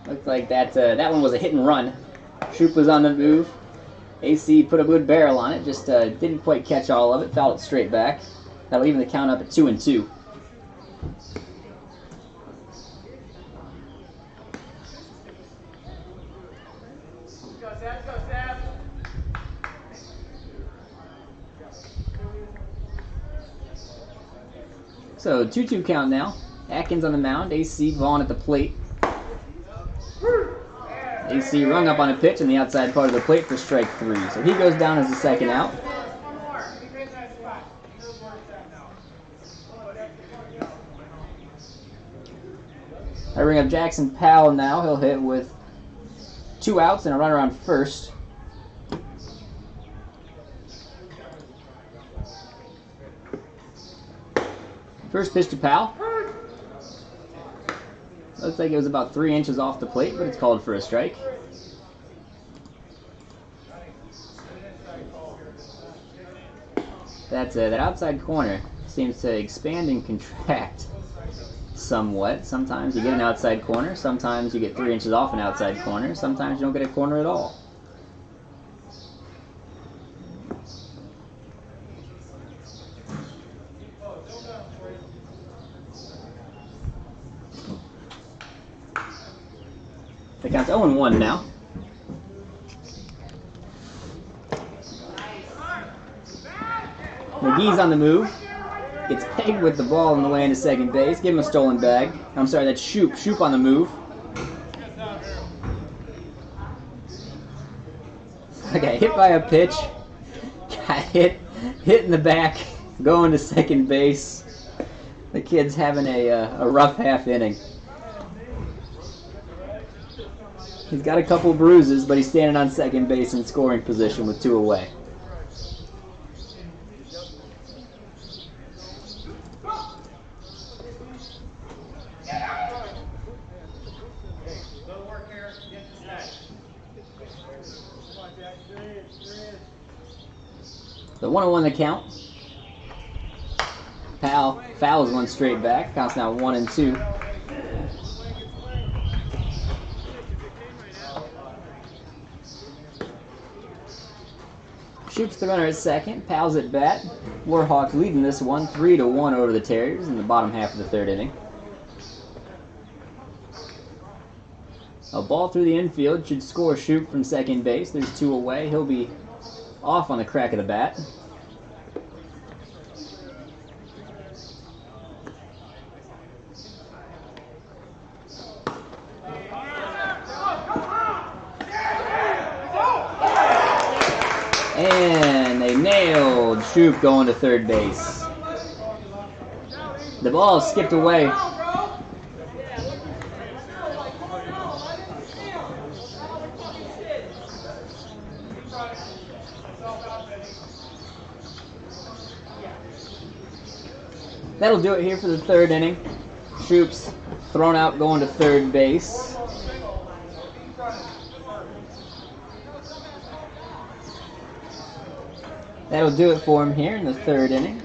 Speaker 1: Looks like that one was a hit and run. Shoop was on the move. AC put a good barrel on it, just didn't quite catch all of it, fouled it straight back. That'll even the count up at 2-2. So 2-2 count now. Atkins on the mound, AC Vaughn at the plate. AC rung up on a pitch in the outside part of the plate for strike 3. So he goes down as the second out. I bring up Jackson Powell now. He'll hit with 2 outs and a runner on first. First pitch to Powell. Looks like it was about 3 inches off the plate, but it's called for a strike. That outside corner seems to expand and contract somewhat. Sometimes you get an outside corner, sometimes you get 3 inches off an outside corner, sometimes you don't get a corner at all. The count's 0-1 now. McGee's on the move. Gets pegged with the ball on the way into second base. Give him a stolen bag. I'm sorry, that's Shoop. Shoop on the move. Okay, hit by a pitch. Got hit in the back. Going to second base. The kid's having a rough half inning. He's got a couple bruises, but he's standing on second base in scoring position with 2 away. The 1-1 the count. Powell fouls one straight back. Counts now 1-2. Shoots the runner at second. Powell's at bat. Warhawks leading this one 3-1 over the Terriers in the bottom half of the 3rd inning. A ball through the infield should score Shoop from second base. There's 2 away. He'll be off on the crack of the bat. they nailed Troop going to third base. The ball skipped away. That'll do it here for the third inning. Troops thrown out going to third base. That'll do it for him here in the third inning.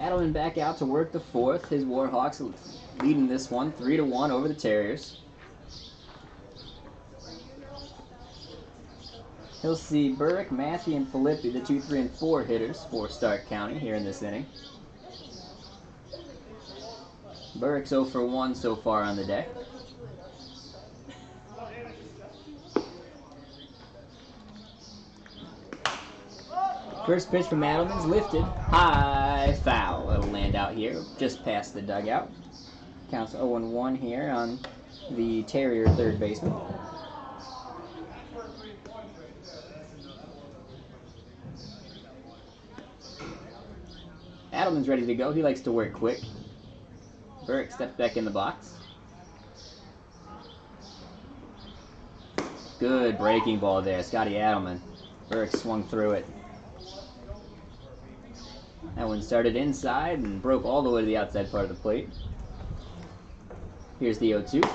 Speaker 1: Adelman back out to work the fourth. His Warhawks leading this one 3-1 over the Terriers. He'll see Burke, Matthew, and Filippi, the 2, 3, and 4 hitters for Stark County here in this inning. Burke's 0 for 1 so far on the day. First pitch from Adelman's lifted. High foul. It'll land out here, just past the dugout. Counts 0-1 here on the Terrier third baseman. Adelman's ready to go. He likes to work quick. Burke steps back in the box. Good breaking ball there, Scotty Adelman. Burke swung through it. That one started inside and broke all the way to the outside part of the plate. Here's the 0-2.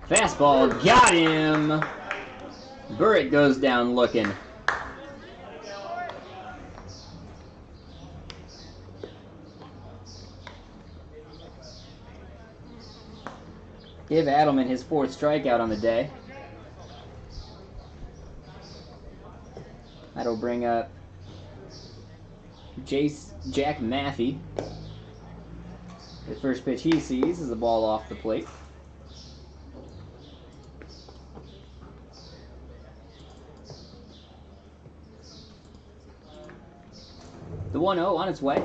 Speaker 1: Fastball, got him! Burke goes down looking. Give Adelman his 4th strikeout on the day. That'll bring up Jack Mathey. The first pitch he sees is a ball off the plate. The 1-0 on its way.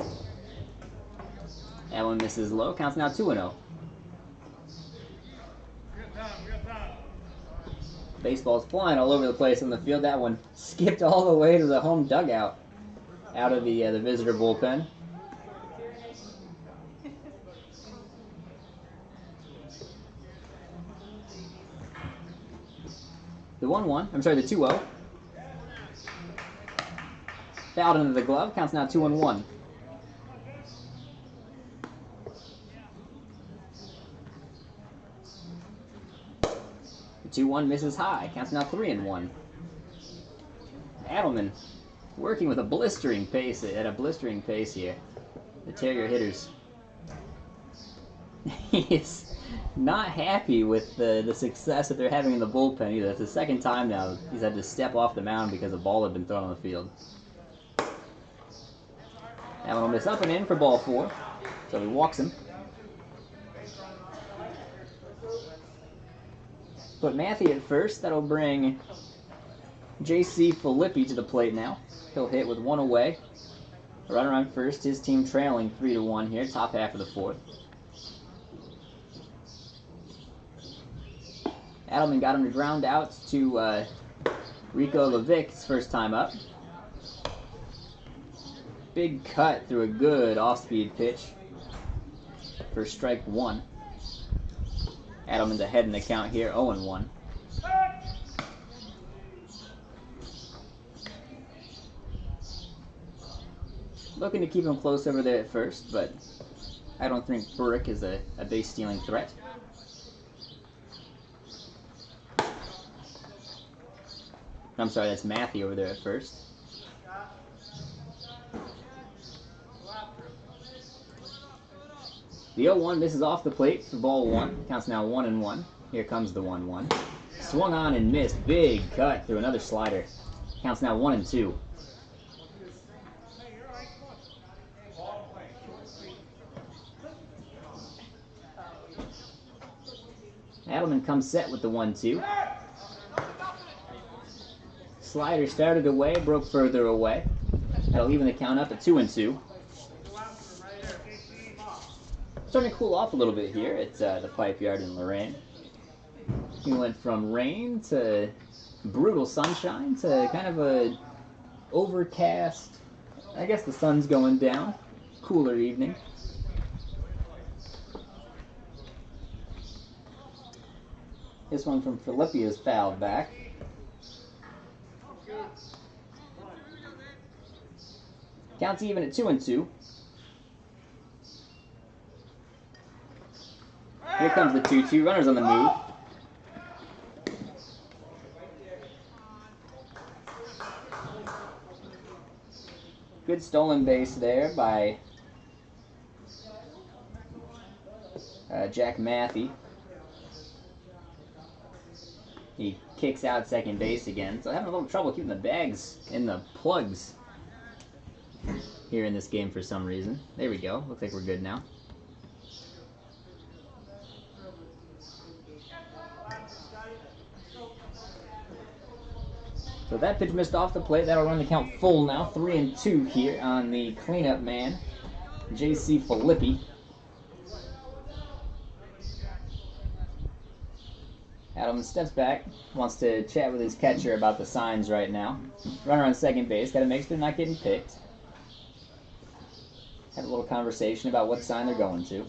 Speaker 1: That one misses low. Counts now 2-0. Baseball's flying all over the place in the field. That one skipped all the way to the home dugout, out of the visitor bullpen. The 1-1, I'm sorry, the 2-0. Fouled into the glove, counts now 2-1. The 2-1 misses high, counts now 3-1. Adelman working with a blistering pace here. The Terrier hitters. He is not happy with the success that they're having in the bullpen either. It's the second time now he's had to step off the mound because a ball had been thrown on the field. That one will miss up and in for ball 4. So he walks him. Put Matthew at first. That'll bring J.C. Filippi to the plate now. He'll hit with 1 away. Runner on first. His team trailing 3-1 here. Top half of the 4th. Adelman got him to ground out to Rico Levick his first time up. Big cut through a good off-speed pitch for strike 1. Adelman's ahead in the count here, 0-1. Looking to keep him close over there at first, but I don't think Burke is a base stealing threat. I'm sorry, that's Matthew over there at first. The 0-1 misses off the plate for ball 1. Counts now 1-1. Here comes the 1-1. Swung on and missed. Big cut through another slider. Counts now 1-2. Adelman comes set with the 1-2. Slider started away, broke further away. That'll even the count up at 2-2. Starting to cool off a little bit here at the Pipe Yard in Lorraine. We went from rain to brutal sunshine to kind of a overcast, I guess the sun's going down, cooler evening. This one from Filippi is fouled back. Counts even at 2-2. Here comes the 2-2. Runners on the move. Good stolen base there by Jack Matthew. He kicks out second base again. So having a little trouble keeping the bags in the plugs here in this game for some reason. There we go. Looks like we're good now. So that pitch missed off the plate. That'll run the count full now. 3-2 here on the cleanup man, J.C. Filippi. Adam steps back, wants to chat with his catcher about the signs right now. Runner on second base, got to make sure they're not getting picked. Have a little conversation about what sign they're going to.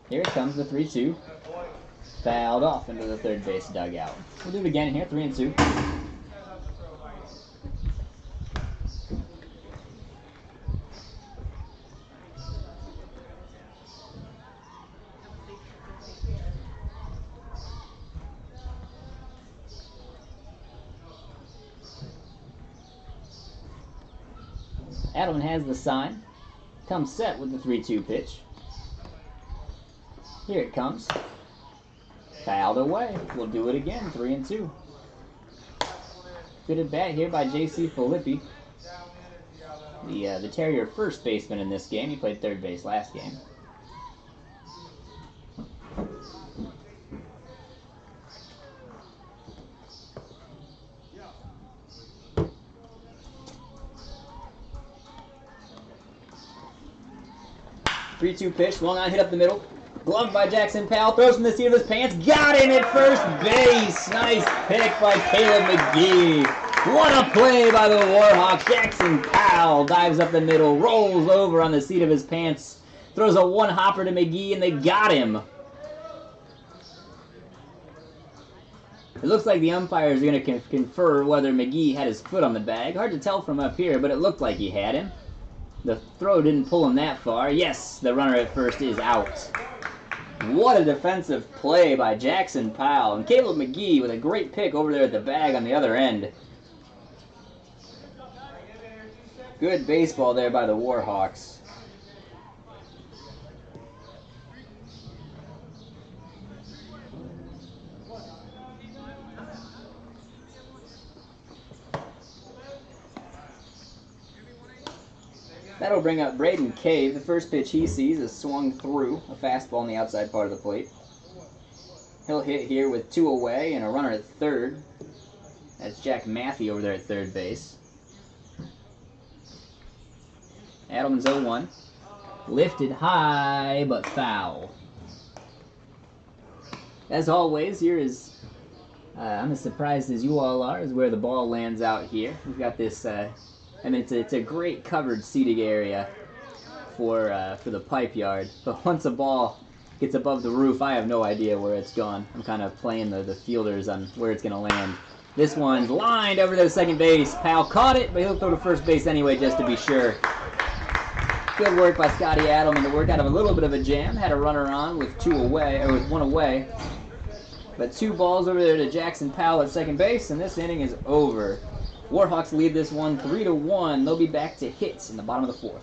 Speaker 1: Here it comes, the 3-2. Fouled off into the third base dugout. We'll do it again here, 3-2. Adelman has the sign. Comes set with the 3-2 pitch. Here it comes. Fouled away. We'll do it again. 3-2. Good at bat here by J.C. Filippi. The Terrier first baseman in this game. He played third base last game. Three-two pitch. Long on, hit up the middle. Gloved by Jackson Powell, throws from the seat of his pants, got in at first base. Nice pick by Caleb McGee. What a play by the Warhawks. Jackson Powell dives up the middle, rolls over on the seat of his pants, throws a one-hopper to McGee, and they got him. It looks like the umpires are going to confer whether McGee had his foot on the bag. Hard to tell from up here, but it looked like he had him. The throw didn't pull him that far. Yes, the runner at first is out. What a defensive play by Jackson Powell. And Caleb McGee with a great pick over there at the bag on the other end. Good baseball there by the Warhawks. That'll bring up Braden Cave. The first pitch he sees is swung through, a fastball on the outside part of the plate. He'll hit here with two away and a runner at third. That's Jack Matthew over there at third base. Adelman's 0-1. Lifted high, but foul. As always, here is, I'm as surprised as you all are, is where the ball lands out here. We've got this, it's a great covered seating area for the pipe yard. But once a ball gets above the roof, I have no idea where it's gone. I'm kind of playing the fielders on where it's going to land. This one's lined over to the second base. Powell caught it, but he'll throw to first base anyway just to be sure. Good work by Scotty Adelman to work out of a little bit of a jam. Had a runner on with one away. But 2 balls over there to Jackson Powell at second base, and this inning is over. Warhawks lead this one 3-1. They'll be back to hits in the bottom of the 4th.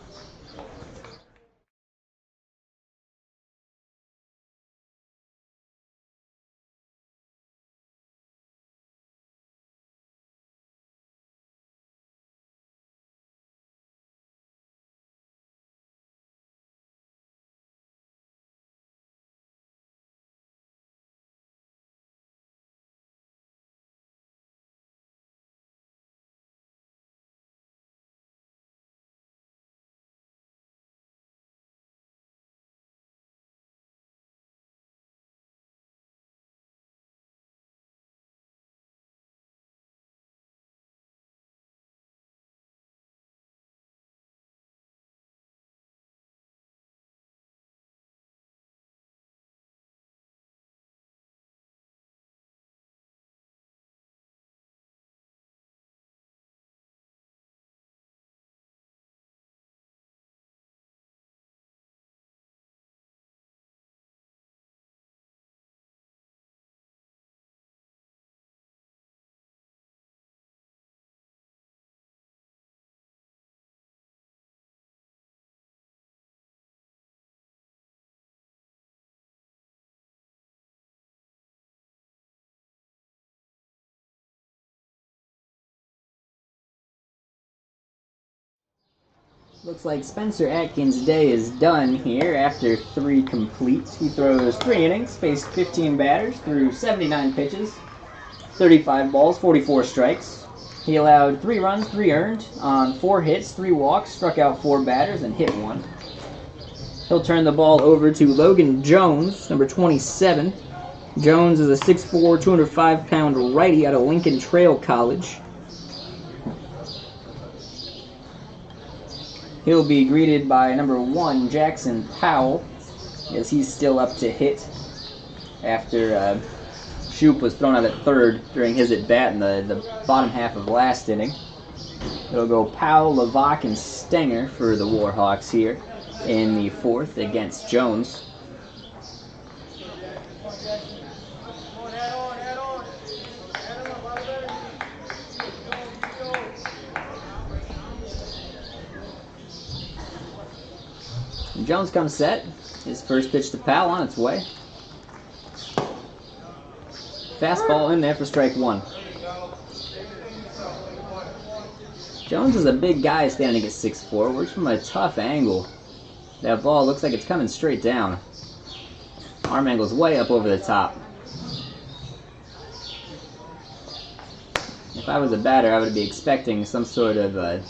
Speaker 1: Looks like Spencer Atkins' day is done here after 3 completes. He throws 3 innings, faced 15 batters, threw 79 pitches, 35 balls, 44 strikes. He allowed 3 runs, 3 earned, on 4 hits, 3 walks, struck out 4 batters, and hit 1. He'll turn the ball over to Logan Jones, number 27. Jones is a 6'4", 205-pound righty out of Lincoln Trail College. He'll be greeted by number 1, Jackson Powell, as he's still up to hit after Shoup was thrown out at third during his at-bat in the bottom half of last inning. It'll go Powell, Levac, and Stenger for the Warhawks here in the 4th against Jones. Jones comes set. His first pitch to Powell on its way. Fastball in there for strike 1. Jones is a big guy standing at 6'4", works from a tough angle. That ball looks like it's coming straight down. Arm angle's way up over the top. If I was a batter, I would be expecting some sort of a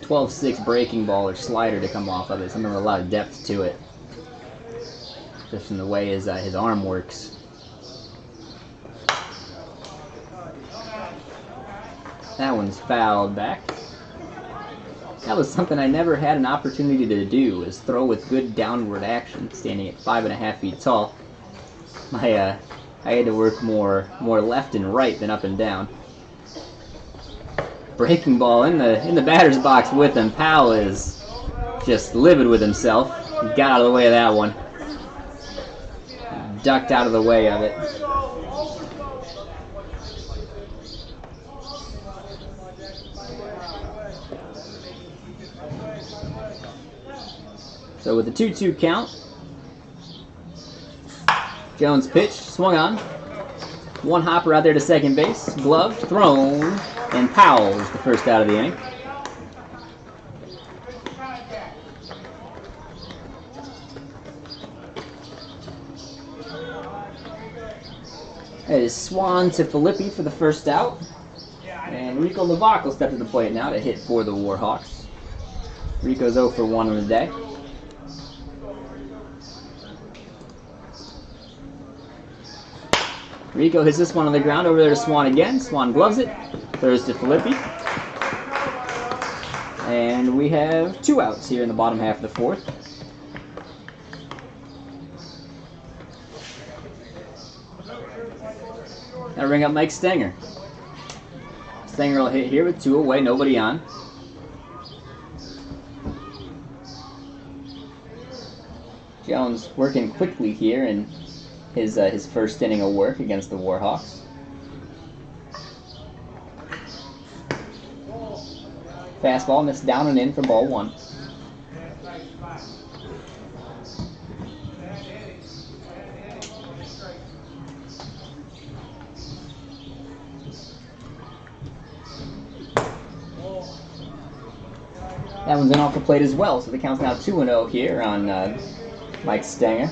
Speaker 1: 12-6 breaking ball or slider to come off of it. Something with a lot of depth to it, just from the way his arm works. That one's fouled back. That was something I never had an opportunity to do, is throw with good downward action, standing at 5.5 feet tall. I had to work more left and right than up and down. Breaking ball in the batter's box with him. Powell is just livid with himself. He got out of the way of that one. Ducked out of the way of it. So with the 2-2 count, Jones pitch, swung on. 1 hopper out there to second base, glove, thrown, and Powell is the first out of the inning. It is Swan to Filippi for the first out. And Rico Levac will step to the plate now to hit for the Warhawks. Rico's 0 for 1 on the day. Rico hits this one on the ground over there to Swan again. Swan gloves it. Throws to Filippi. And we have 2 outs here in the bottom half of the 4th. Now ring up Mike Stenger. Stenger will hit here with 2 away, nobody on. Jones working quickly here in his first inning of work against the Warhawks. Fastball missed down and in for ball 1. That one's in off the plate as well, so the count's now 2-0 here on Mike Stenger.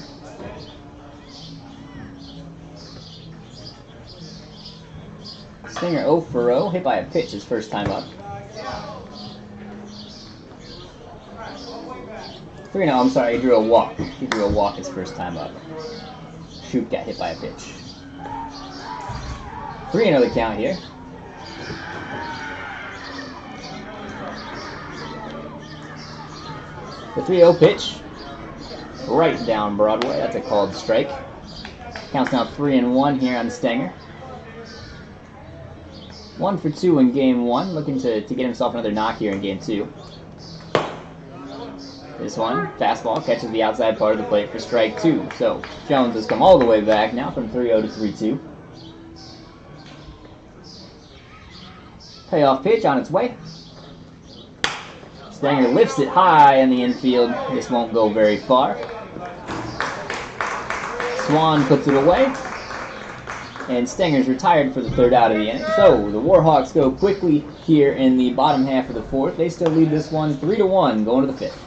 Speaker 1: Stenger 0 for 0, hit by a pitch his first time up. 3-0, I'm sorry, he drew a walk. He drew a walk his first time up. Shoop got hit by a pitch. 3-0 the count here. The 3-0 pitch, right down Broadway. That's a called strike. Counts now 3-1 here on Stenger. 1 for 2 in game 1, looking to get himself another knock here in game 2. This one, fastball, catches the outside part of the plate for strike 2. So Jones has come all the way back now from 3-0 to 3-2. Payoff pitch on its way. Stenger lifts it high in the infield. This won't go very far. Swan puts it away. And Stenger's retired for the 3rd out of the inning. So the Warhawks go quickly here in the bottom half of the 4th. They still lead this one 3-1 going to the 5th.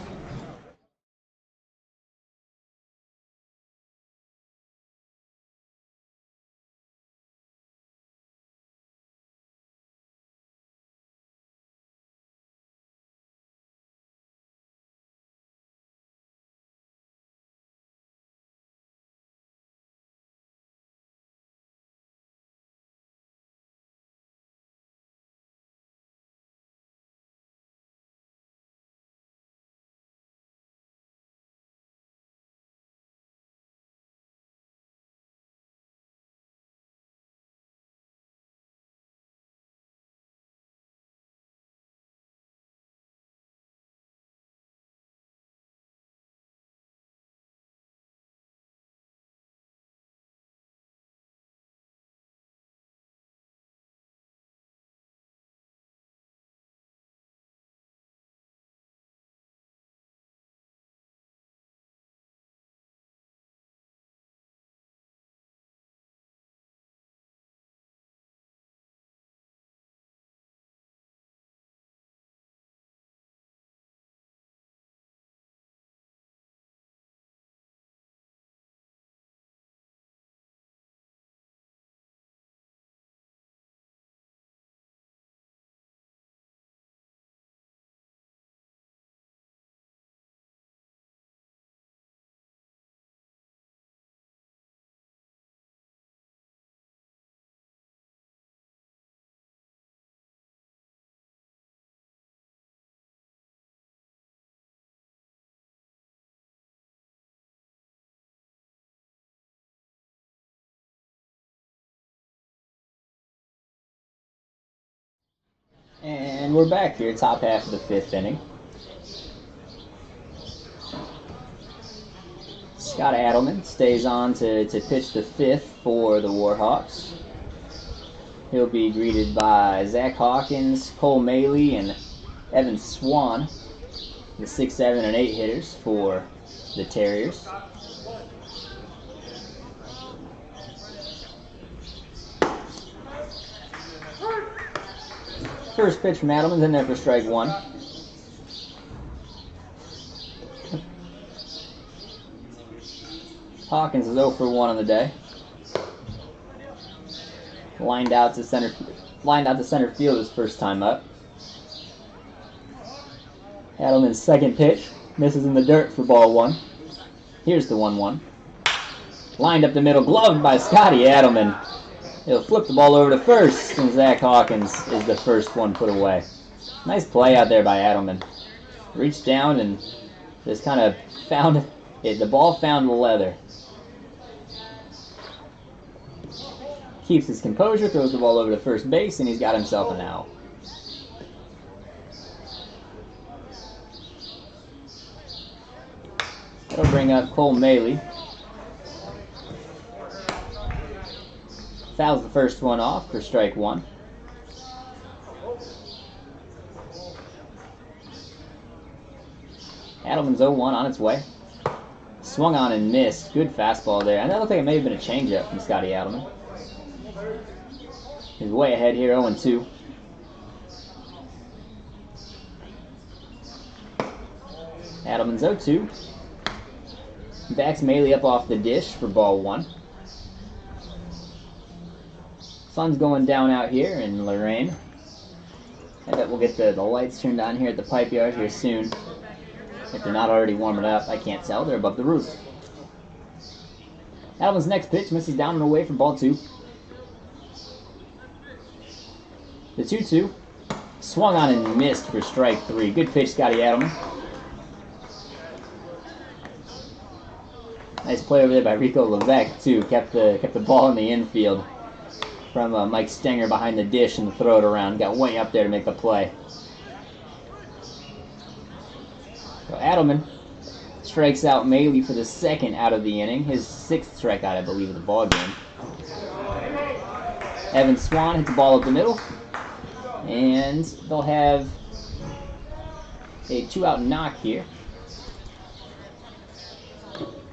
Speaker 1: And we're back here, top half of the 5th inning. Scott Adelman stays on to pitch the 5th for the Warhawks. He'll be greeted by Zach Hawkins, Cole Maley, and Evan Swan, the 6, 7, and 8 hitters for the Terriers. First pitch from Adelman's in there for strike 1. Hawkins is 0 for 1 on the day. Lined out to center field his first time up. Adelman's second pitch misses in the dirt for ball 1. Here's the 1-1. Lined up the middle, gloved by Scotty Adelman. He'll flip the ball over to first, and Zach Hawkins is the first one put away. Nice play out there by Adelman. Reached down and just kind of found it. The ball found the leather. Keeps his composure, throws the ball over to first base, and he's got himself an out. That'll bring up Cole Maley. Fouls the first one off for strike one. Adelman's 0-1 on its way. Swung on and missed. Good fastball there. And that looked like it may have been a changeup from Scotty Adelman. He's way ahead here, 0-2. Adelman's 0-2. Backs Maley up off the dish for ball one. Sun's going down out here in Lorraine. I bet we'll get the lights turned on here at the pipe yard here soon. If they're not already warming up, I can't tell. They're above the roof. Adelman's next pitch misses down and away for ball two. The 2-2. Swung on and missed for strike three. Good pitch, Scotty Adelman. Nice play over there by Rico Levesque, too. Kept the ball in the infield from Mike Stenger behind the dish and throw it around. Got way up there to make the play. So Adelman strikes out Maley for the second out of the inning. His sixth strikeout, I believe, of the ball game. Evan Swan hits the ball up the middle. And they'll have a 2-out knock here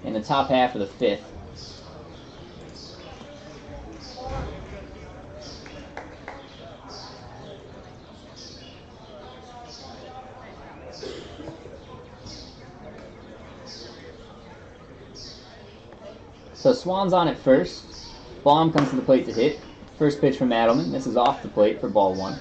Speaker 1: in the top half of the fifth. So Swan's on at first. Baum comes to the plate to hit. First pitch from Adelman. This is off the plate for ball one.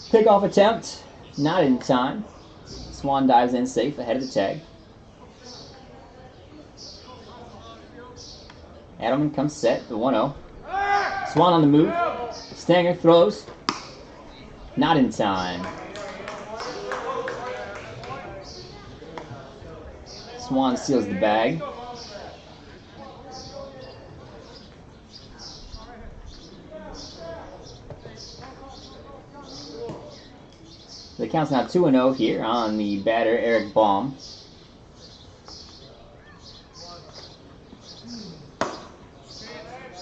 Speaker 1: Pickoff attempt, not in time. Swan dives in safe ahead of the tag. Adelman comes set, the 1-0. Swan on the move. Stenger throws. Not in time. Swan seals the bag. The count's now 2-0 here on the batter, Eric Baum.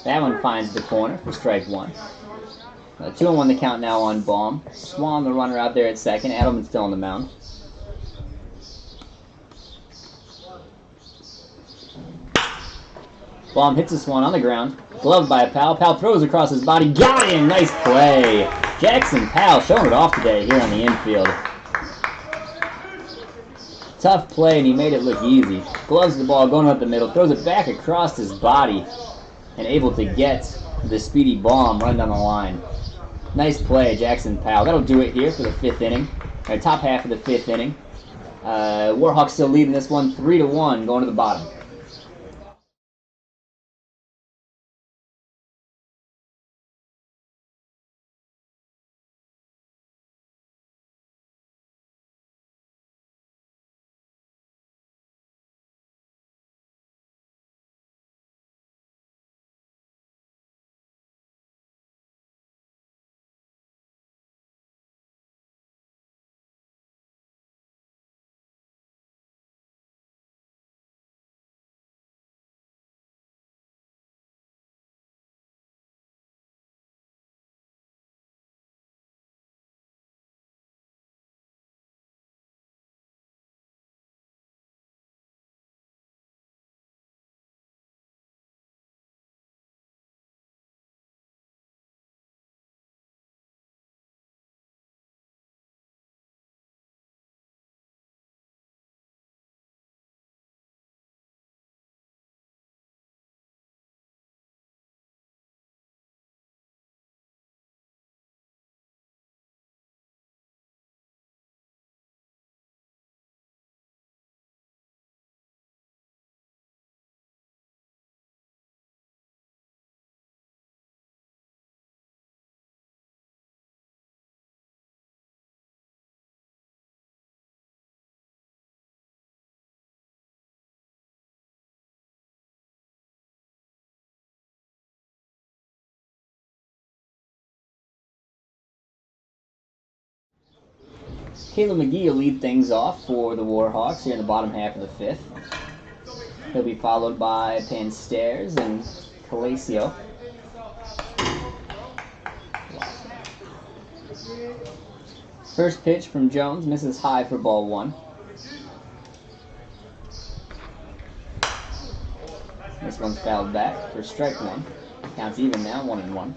Speaker 1: That one finds the corner for strike one. 2-1 the count now on Baum. Swan, the runner out there at second. Adelman's still on the mound. Baum hits this one on the ground. Gloved by Powell. Powell throws across his body. Got him! Nice play. Jackson Powell showing it off today here on the infield. Tough play, and he made it look easy. Gloves the ball going up the middle. Throws it back across his body. And able to get the speedy Baum run down the line. Nice play, Jackson Powell. That'll do it here for the fifth inning. Or top half of the fifth inning. Warhawks still leading this one 3-1 going to the bottom. Caleb McGee will lead things off for the Warhawks here in the bottom half of the fifth. He'll be followed by Panstairs and Calacio. First pitch from Jones misses high for ball one. This one's fouled back for strike one. Counts even now, 1-1.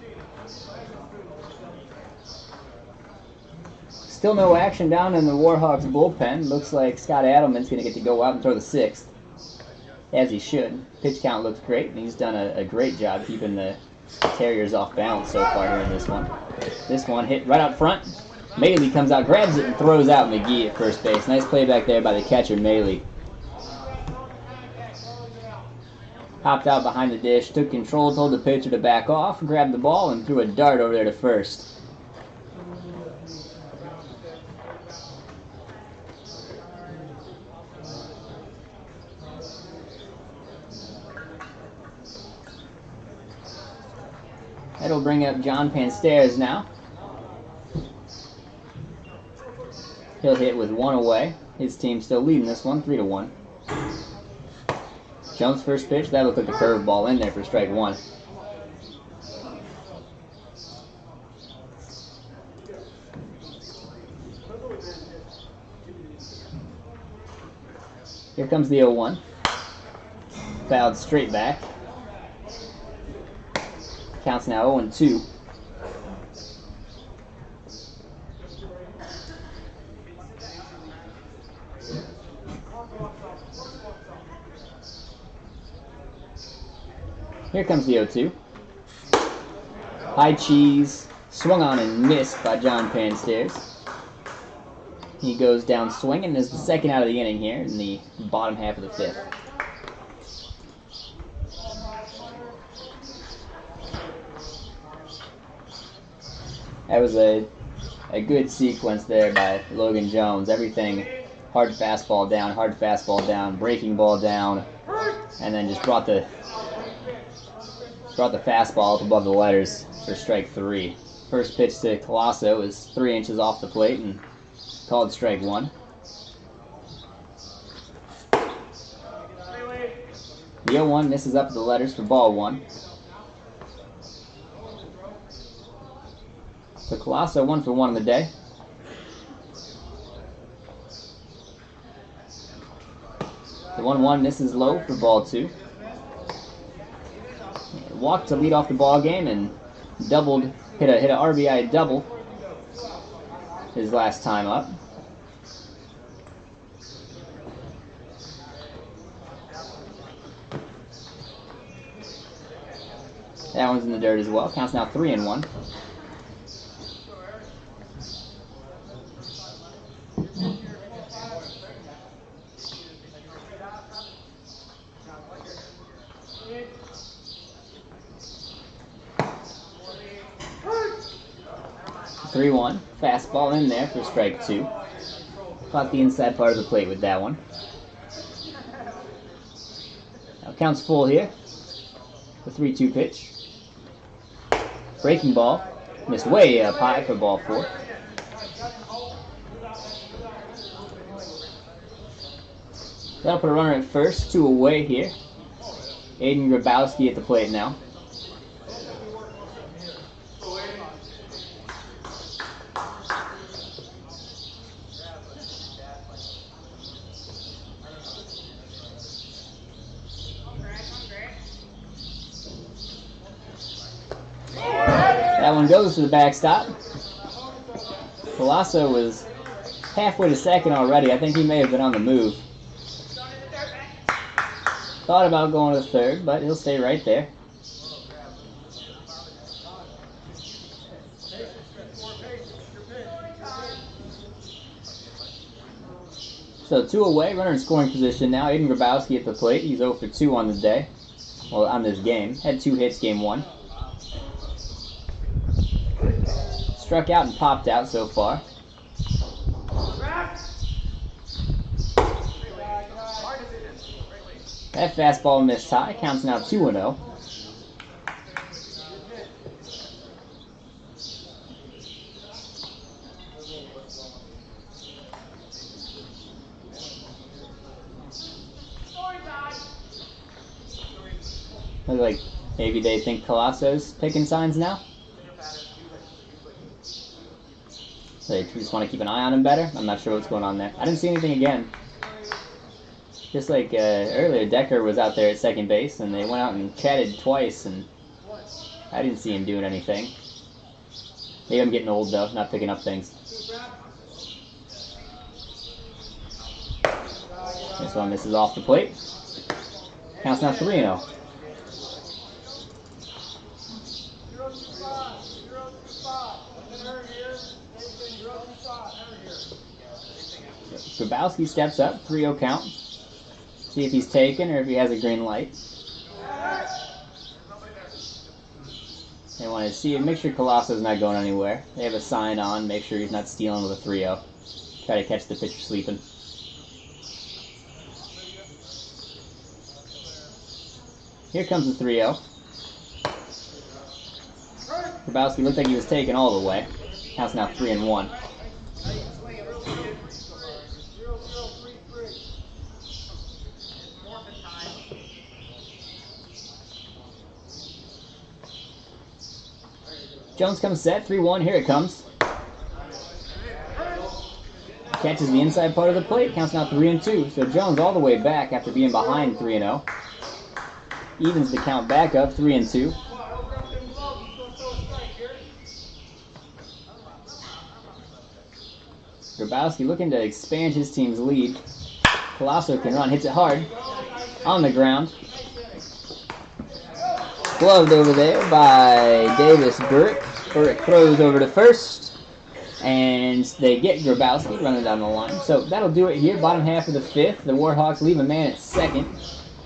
Speaker 1: Still no action down in the Warhawks bullpen. Looks like Scott Adelman's going to get to go out and throw the sixth, as he should. Pitch count looks great, and he's done a great job keeping the Terriers off balance so far here in this one. This one hit right out front. Maley comes out, grabs it, and throws out McGee at first base. Nice play back there by the catcher, Maley. Hopped out behind the dish, took control, told the pitcher to back off, grabbed the ball, and threw a dart over there to first. That'll bring up John Panstairs now. He'll hit with one away. His team's still leading this one, 3-1. Jones' first pitch, that looked like a curveball in there for strike one. Here comes the 0-1. Fouled straight back. Counts now 0-2. Here comes the 0-2. High cheese, swung on and missed by John Panstairs. He goes down swinging. This is the second out of the inning here in the bottom half of the fifth. That was a good sequence there by Logan Jones. Everything, hard fastball down, breaking ball down, and then just brought the fastball up above the letters for strike three. First pitch to Colasso is 3 inches off the plate and called strike one. The 0-1 misses up the letters for ball one. So Colasso 1 for 1 on the day. The 1-1 misses low for ball two. Walked to lead off the ball game and doubled, hit a RBI double his last time up. That one's in the dirt as well. Counts now 3-1. Fastball in there for strike two. Caught the inside part of the plate with that one. Now counts full here. The 3-2 pitch. Breaking ball. Missed way up high for ball four. That'll put a runner at first, 2 away here. Aiden Grabowski at the plate now. That one goes to the backstop. Colasso was halfway to second already. I think he may have been on the move. Thought about going to third, but he'll stay right there. So 2 away, runner in scoring position now. Aiden Grabowski at the plate. He's 0 for 2 on the day. Well, on this game. Had 2 hits game 1. Struck out and popped out so far. That fastball missed high. Counts now 2-0. Look like maybe they think Colosso's picking signs now. They just want to keep an eye on him better. I'm not sure what's going on there. I didn't see anything again. Just like earlier, Decker was out there at second base, and they went out and chatted twice, and I didn't see him doing anything. Maybe I'm getting old, though, not picking up things. This one misses off the plate. Counts now 3-0. Grabowski steps up, 3-0 count. See if he's taken or if he has a green light. They want to see it, make sure Colosso's not going anywhere. They have a sign on, make sure he's not stealing with a 3-0. Try to catch the pitcher sleeping. Here comes the 3-0. Grabowski looked like he was taken all the way. Counts now 3-1. Jones comes set, 3-1, here it comes. Catches the inside part of the plate, counts now 3-2. So Jones all the way back after being behind 3-0. Evens the count back up, 3-2. Grabowski looking to expand his team's lead. Colosso can run, hits it hard. On the ground. Gloved over there by Davis Burke. Burke throws over to first. And they get Grabowski running down the line. So that'll do it here. Bottom half of the fifth. The Warhawks leave a man at second.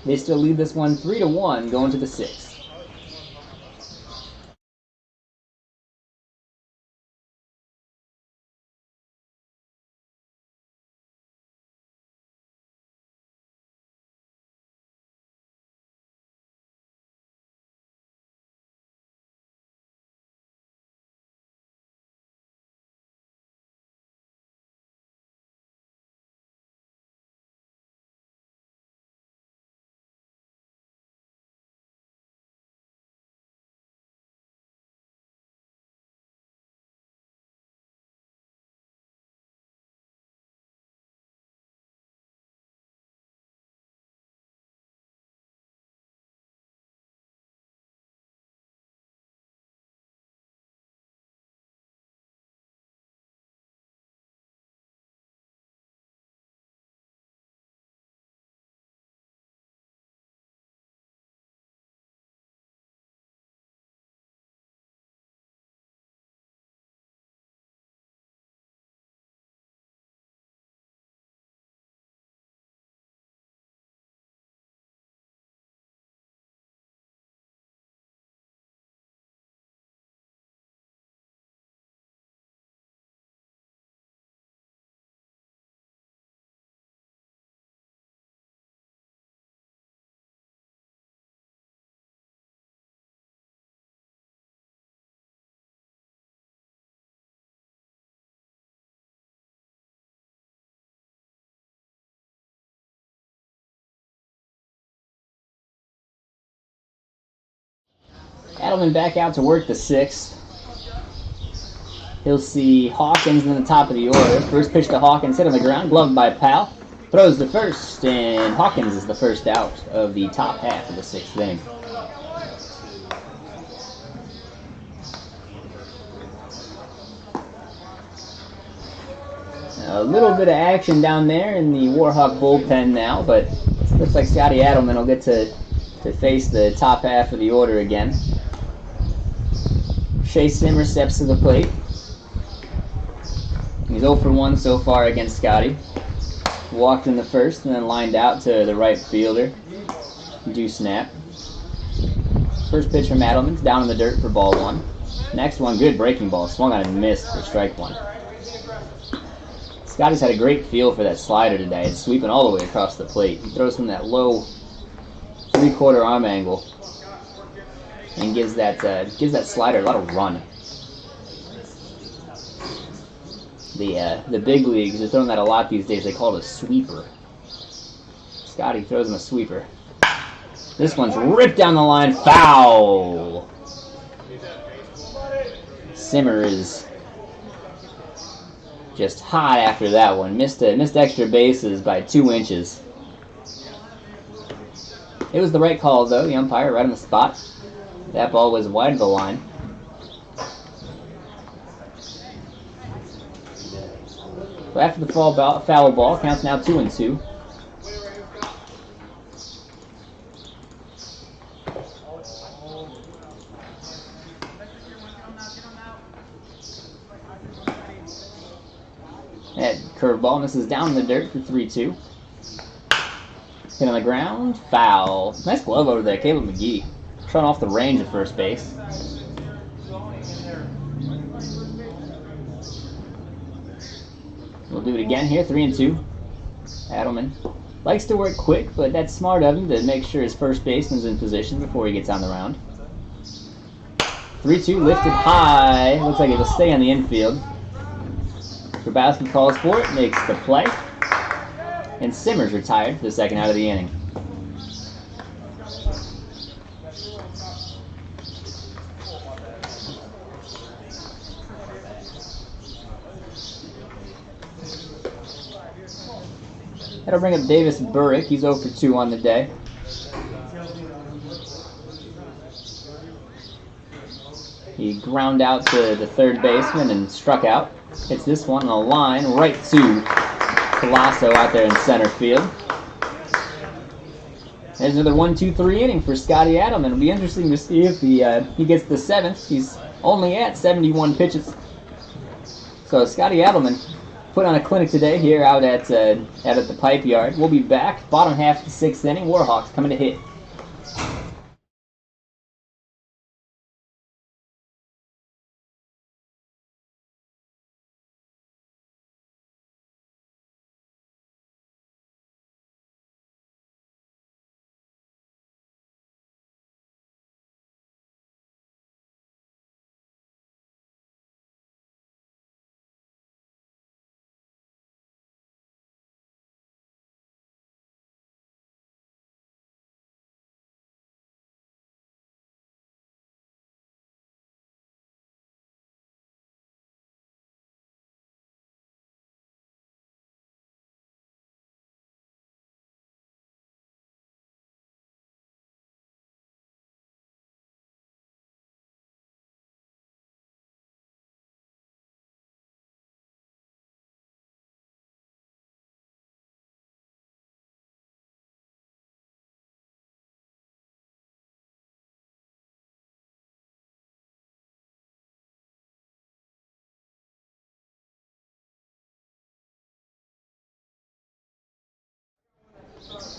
Speaker 1: They still lead this one 3-1 going to the sixth. Adelman back out to work the sixth. He'll see Hawkins in the top of the order. First pitch to Hawkins, hit on the ground, gloved by Powell. Throws the first, and Hawkins is the first out of the top half of the sixth inning. A little bit of action down there in the Warhawk bullpen now, but it looks like Scotty Adelman will get to face the top half of the order again. Shea Simmer steps to the plate. He's 0 for 1 so far against Scotty. Walked in the first and then lined out to the right fielder. Do snap. First pitch from Adelman's down in the dirt for ball one. Next one, good breaking ball. Swung on and missed for strike one. Scotty's had a great feel for that slider today. It's sweeping all the way across the plate. He throws from that low 3/4 arm angle and gives that slider a lot of run. The big leagues are throwing that a lot these days. They call it a sweeper. Scotty throws him a sweeper. This one's ripped down the line. Foul. Simmer is just hot after that one. Missed extra bases by 2 inches. It was the right call, though. The umpire right on the spot. That ball was wide of the line. So after the foul ball, counts now 2-2. That curveball misses down in the dirt for 3-2. Hit on the ground, foul. Nice glove over there, Caleb McGee. Showing off the range at first base. We'll do it again here, 3-2. Adelman likes to work quick, but that's smart of him to make sure his first baseman's in position before he gets on the round. 3-2 lifted high. Looks like it'll stay on the infield. Grabowski calls for it, makes the play. And Simmer's retired for the second out of the inning. That'll bring up Davis Burrick. He's 0 for 2 on the day. He ground out to the third baseman and struck out. Hits this one on the line right to Colasso out there in center field. There's another 1-2-3 inning for Scotty Adelman. It'll be interesting to see if he gets the 7th. He's only at 71 pitches. So Scotty Adelman put on a clinic today here out at the Pipe Yard. We'll be back. Bottom half of the 6th inning. Warhawks coming to hit.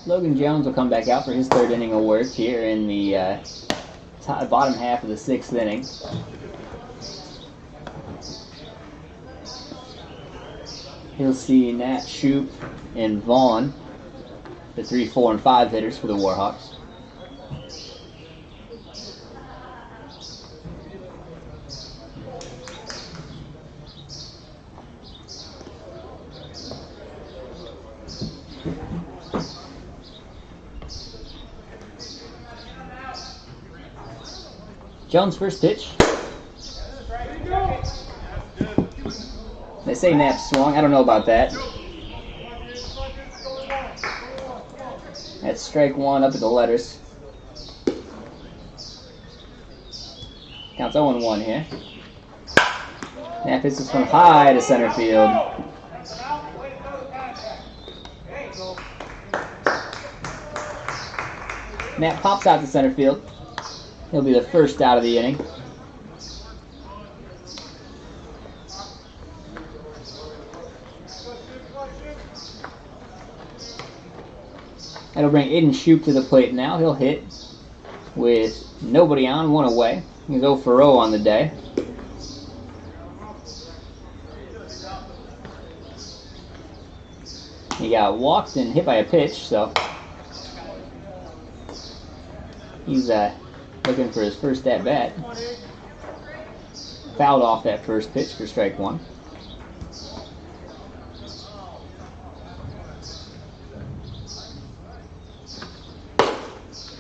Speaker 1: Logan Jones will come back out for his 3rd inning of work here in the bottom half of the 6th inning. He'll see Nat Shoup and Vaughn, the 3, 4, and 5 hitters for the Warhawks. Jones' first pitch. They say Knapp swung. I don't know about that. That's strike 1 up at the letters. Counts 0-1 here. Knapp hits this one high to center field. Knapp pops out to center field. He'll be the first out of the inning. That'll bring Aiden Shoup to the plate now. He'll hit with nobody on, 1 away. He's 0 for 0 on the day. He got walked and hit by a pitch, so he's looking for his first at-bat. Fouled off that first pitch for strike 1.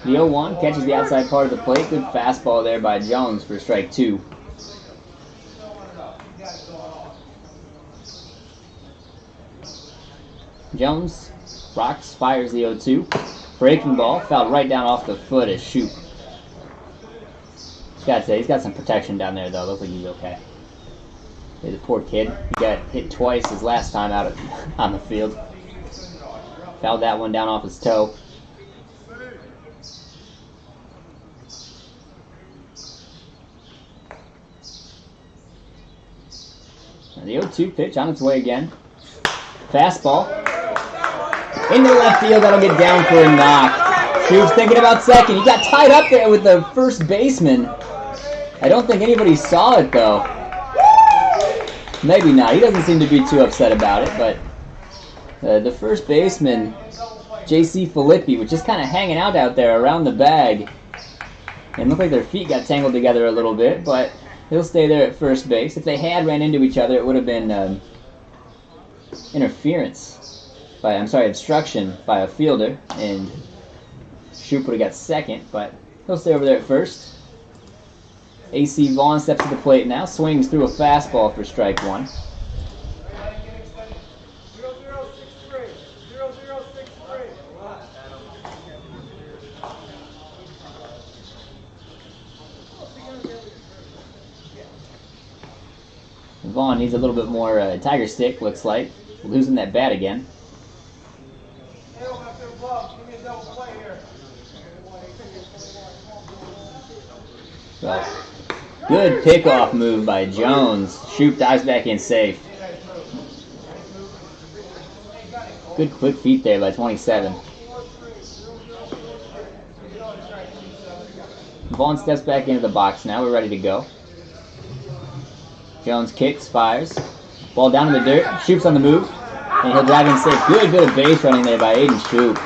Speaker 1: The 0-1 catches the outside part of the plate. Good fastball there by Jones for strike 2. Jones rocks, fires the 0-2. Breaking ball, fouled right down off the foot as Shoop. Gotta say, he's got some protection down there, though. Looks like he's okay. Hey, the poor kid. He got hit twice his last time out on the field. Fouled that one down off his toe. And the 0-2 pitch on its way again. Fastball. Into left field, that'll get down for a knock. Shoop's thinking about second. He got tied up there with the first baseman. I don't think anybody saw it, though. Maybe not. He doesn't seem to be too upset about it, but the first baseman, J.C. Filippi, was just kind of hanging out there around the bag. And looked like their feet got tangled together a little bit, but he'll stay there at first base. If they had ran into each other, it would have been obstruction by a fielder, and Shoop would have got second, but he'll stay over there at first. A.C. Vaughn steps to the plate now, swings through a fastball for strike 1. Vaughn needs a little bit more tiger stick, looks like. Losing that bat again. But good pickoff move by Jones. Shoop dives back in safe. Good quick feet there by 27. Vaughn steps back into the box now. We're ready to go. Jones kicks, fires. Ball down in the dirt. Shoop's on the move. And he'll drive in safe. Good bit of base running there by Aiden Shoop.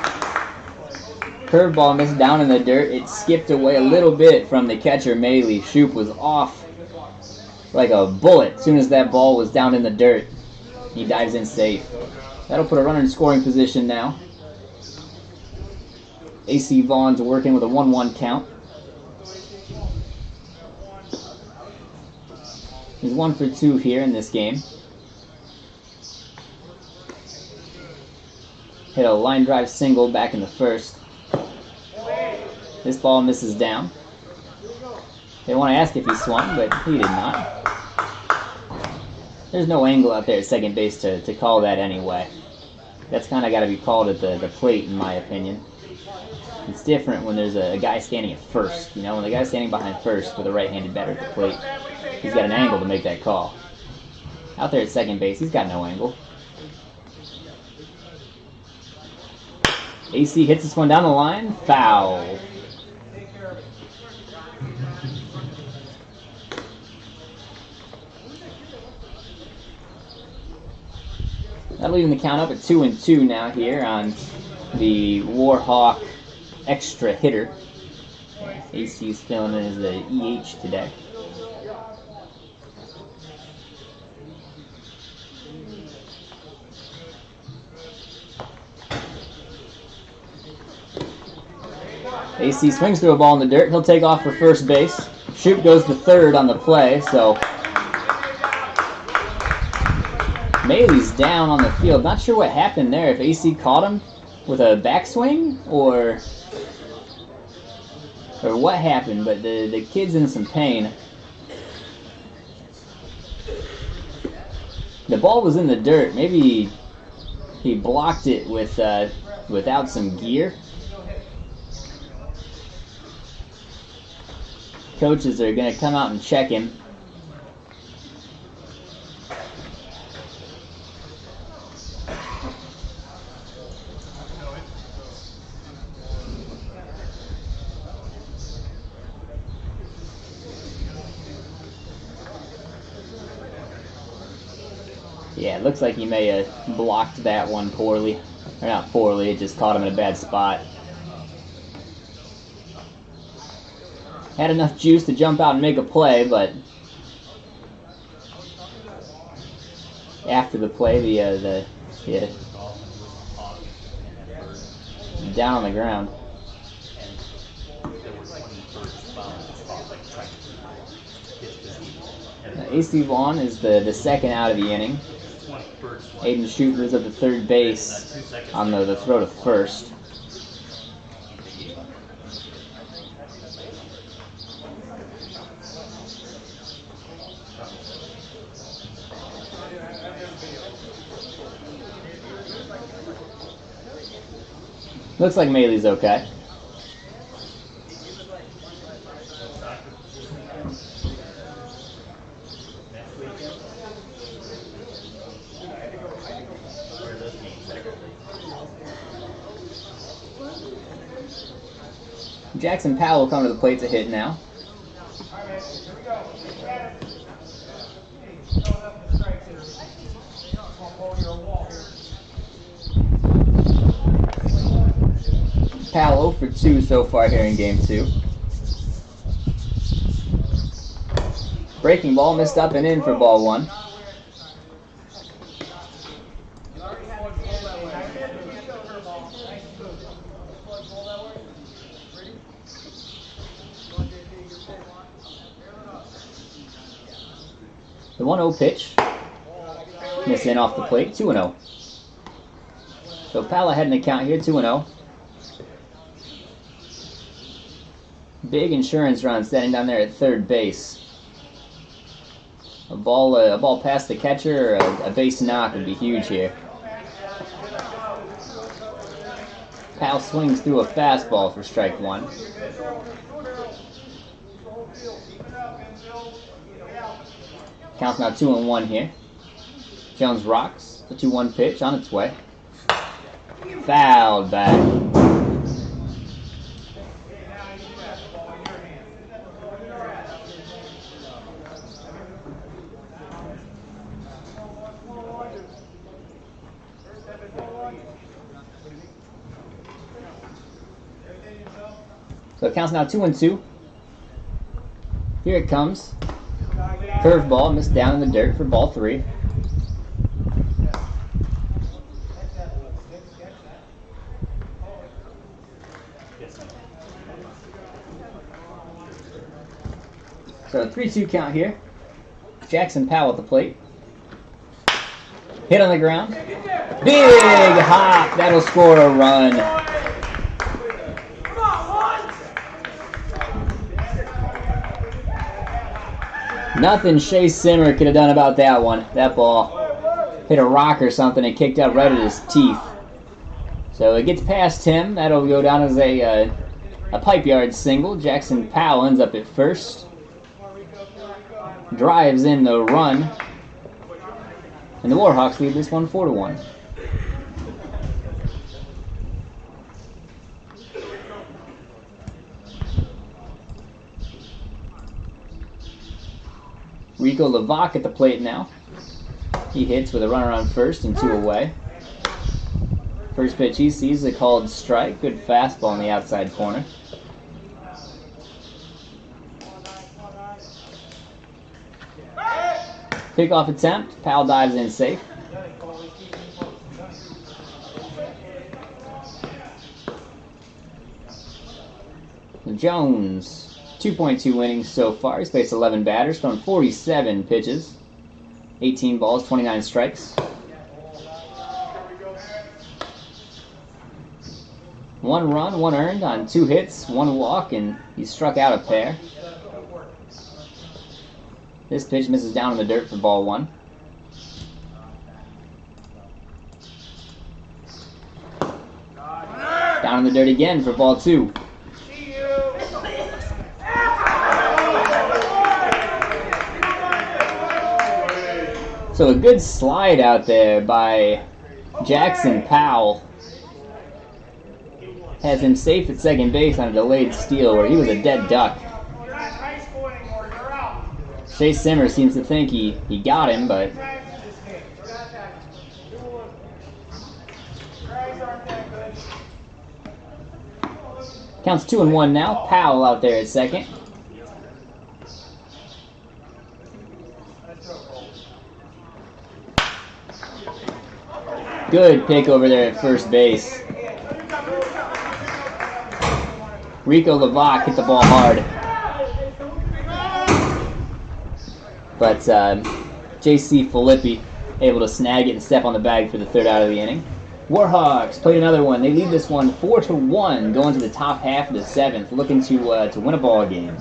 Speaker 1: Curveball missed down in the dirt. It skipped away a little bit from the catcher, Maley. Shoop was off like a bullet as soon as that ball was down in the dirt. He dives in safe. That'll put a runner in scoring position now. A.C. Vaughn's working with a 1-1 count. He's 1 for 2 here in this game. Hit a line drive single back in the first. This ball misses down. They want to ask if he swung, but he did not. There's no angle out there at second base to call that anyway. That's kind of got to be called at the plate, in my opinion. It's different when there's a guy standing at first. You know, when the guy's standing behind first with a right-handed batter at the plate, he's got an angle to make that call. Out there at second base, he's got no angle. AC hits this one down the line. Foul. That'll even the count up at 2-2 now here on the Warhawk extra hitter. AC's filling in as the EH today. AC swings through a ball in the dirt. He'll take off for first base. Shoop goes to third on the play, so Maley's down on the field. Not sure what happened there. If AC caught him with a backswing or what happened, but the kid's in some pain. The ball was in the dirt. Maybe he blocked it with without some gear. Coaches are going to come out and check him. Yeah, it looks like he may have blocked that one poorly. Or not poorly, it just caught him in a bad spot. Had enough juice to jump out and make a play, but after the play, the down on the ground. AC Vaughn is the second out of the inning. Aiden Shute was up at third base on the throw to first. Looks like Maley's okay. Jackson Powell will come to the plate to hit now. Powell 0 for 2 so far here in game 2. Breaking ball missed up and in for ball 1. The 1-0 pitch. Miss in off the plate, 2-0. So Powell ahead in the count here, 2-0. Big insurance run standing down there at third base. A ball past the catcher or a base knock would be huge here. Powell swings through a fastball for strike 1. Counts now 2-1 here. Jones rocks. The 2-1 pitch on its way. Fouled back. So it counts now 2-2. Here it comes. Curveball missed down in the dirt for ball 3. So a 3-2 count here. Jackson Powell at the plate. Hit on the ground. Big hop. That'll score a run. Nothing Shea Simmer could have done about that one. That ball hit a rock or something and kicked out right at his teeth. So it gets past him. That'll go down as a pipe yard single. Jackson Powell ends up at first. Drives in the run. And the Warhawks lead this one 4-1. Rico Levac at the plate now. He hits with a runner on first and 2 away. First pitch he sees a called strike. Good fastball in the outside corner. Pickoff attempt. Powell dives in safe. Jones. 2.2 innings so far. He's faced 11 batters, thrown 47 pitches, 18 balls, 29 strikes. 1 run, 1 earned on 2 hits, 1 walk, and he struck out a pair. This pitch misses down in the dirt for ball 1. Down in the dirt again for ball 2. So a good slide out there by Jackson Powell has him safe at second base on a delayed steal where he was a dead duck. Shea Simmer seems to think he got him, but counts 2-1 now. Powell out there at second. Good pick over there at first base. Rico Levac hit the ball hard. But J.C. Filippi able to snag it and step on the bag for the third out of the inning. Warhawks played another one. They lead this one 4-1, going to the top half of the seventh, looking to win a ball game.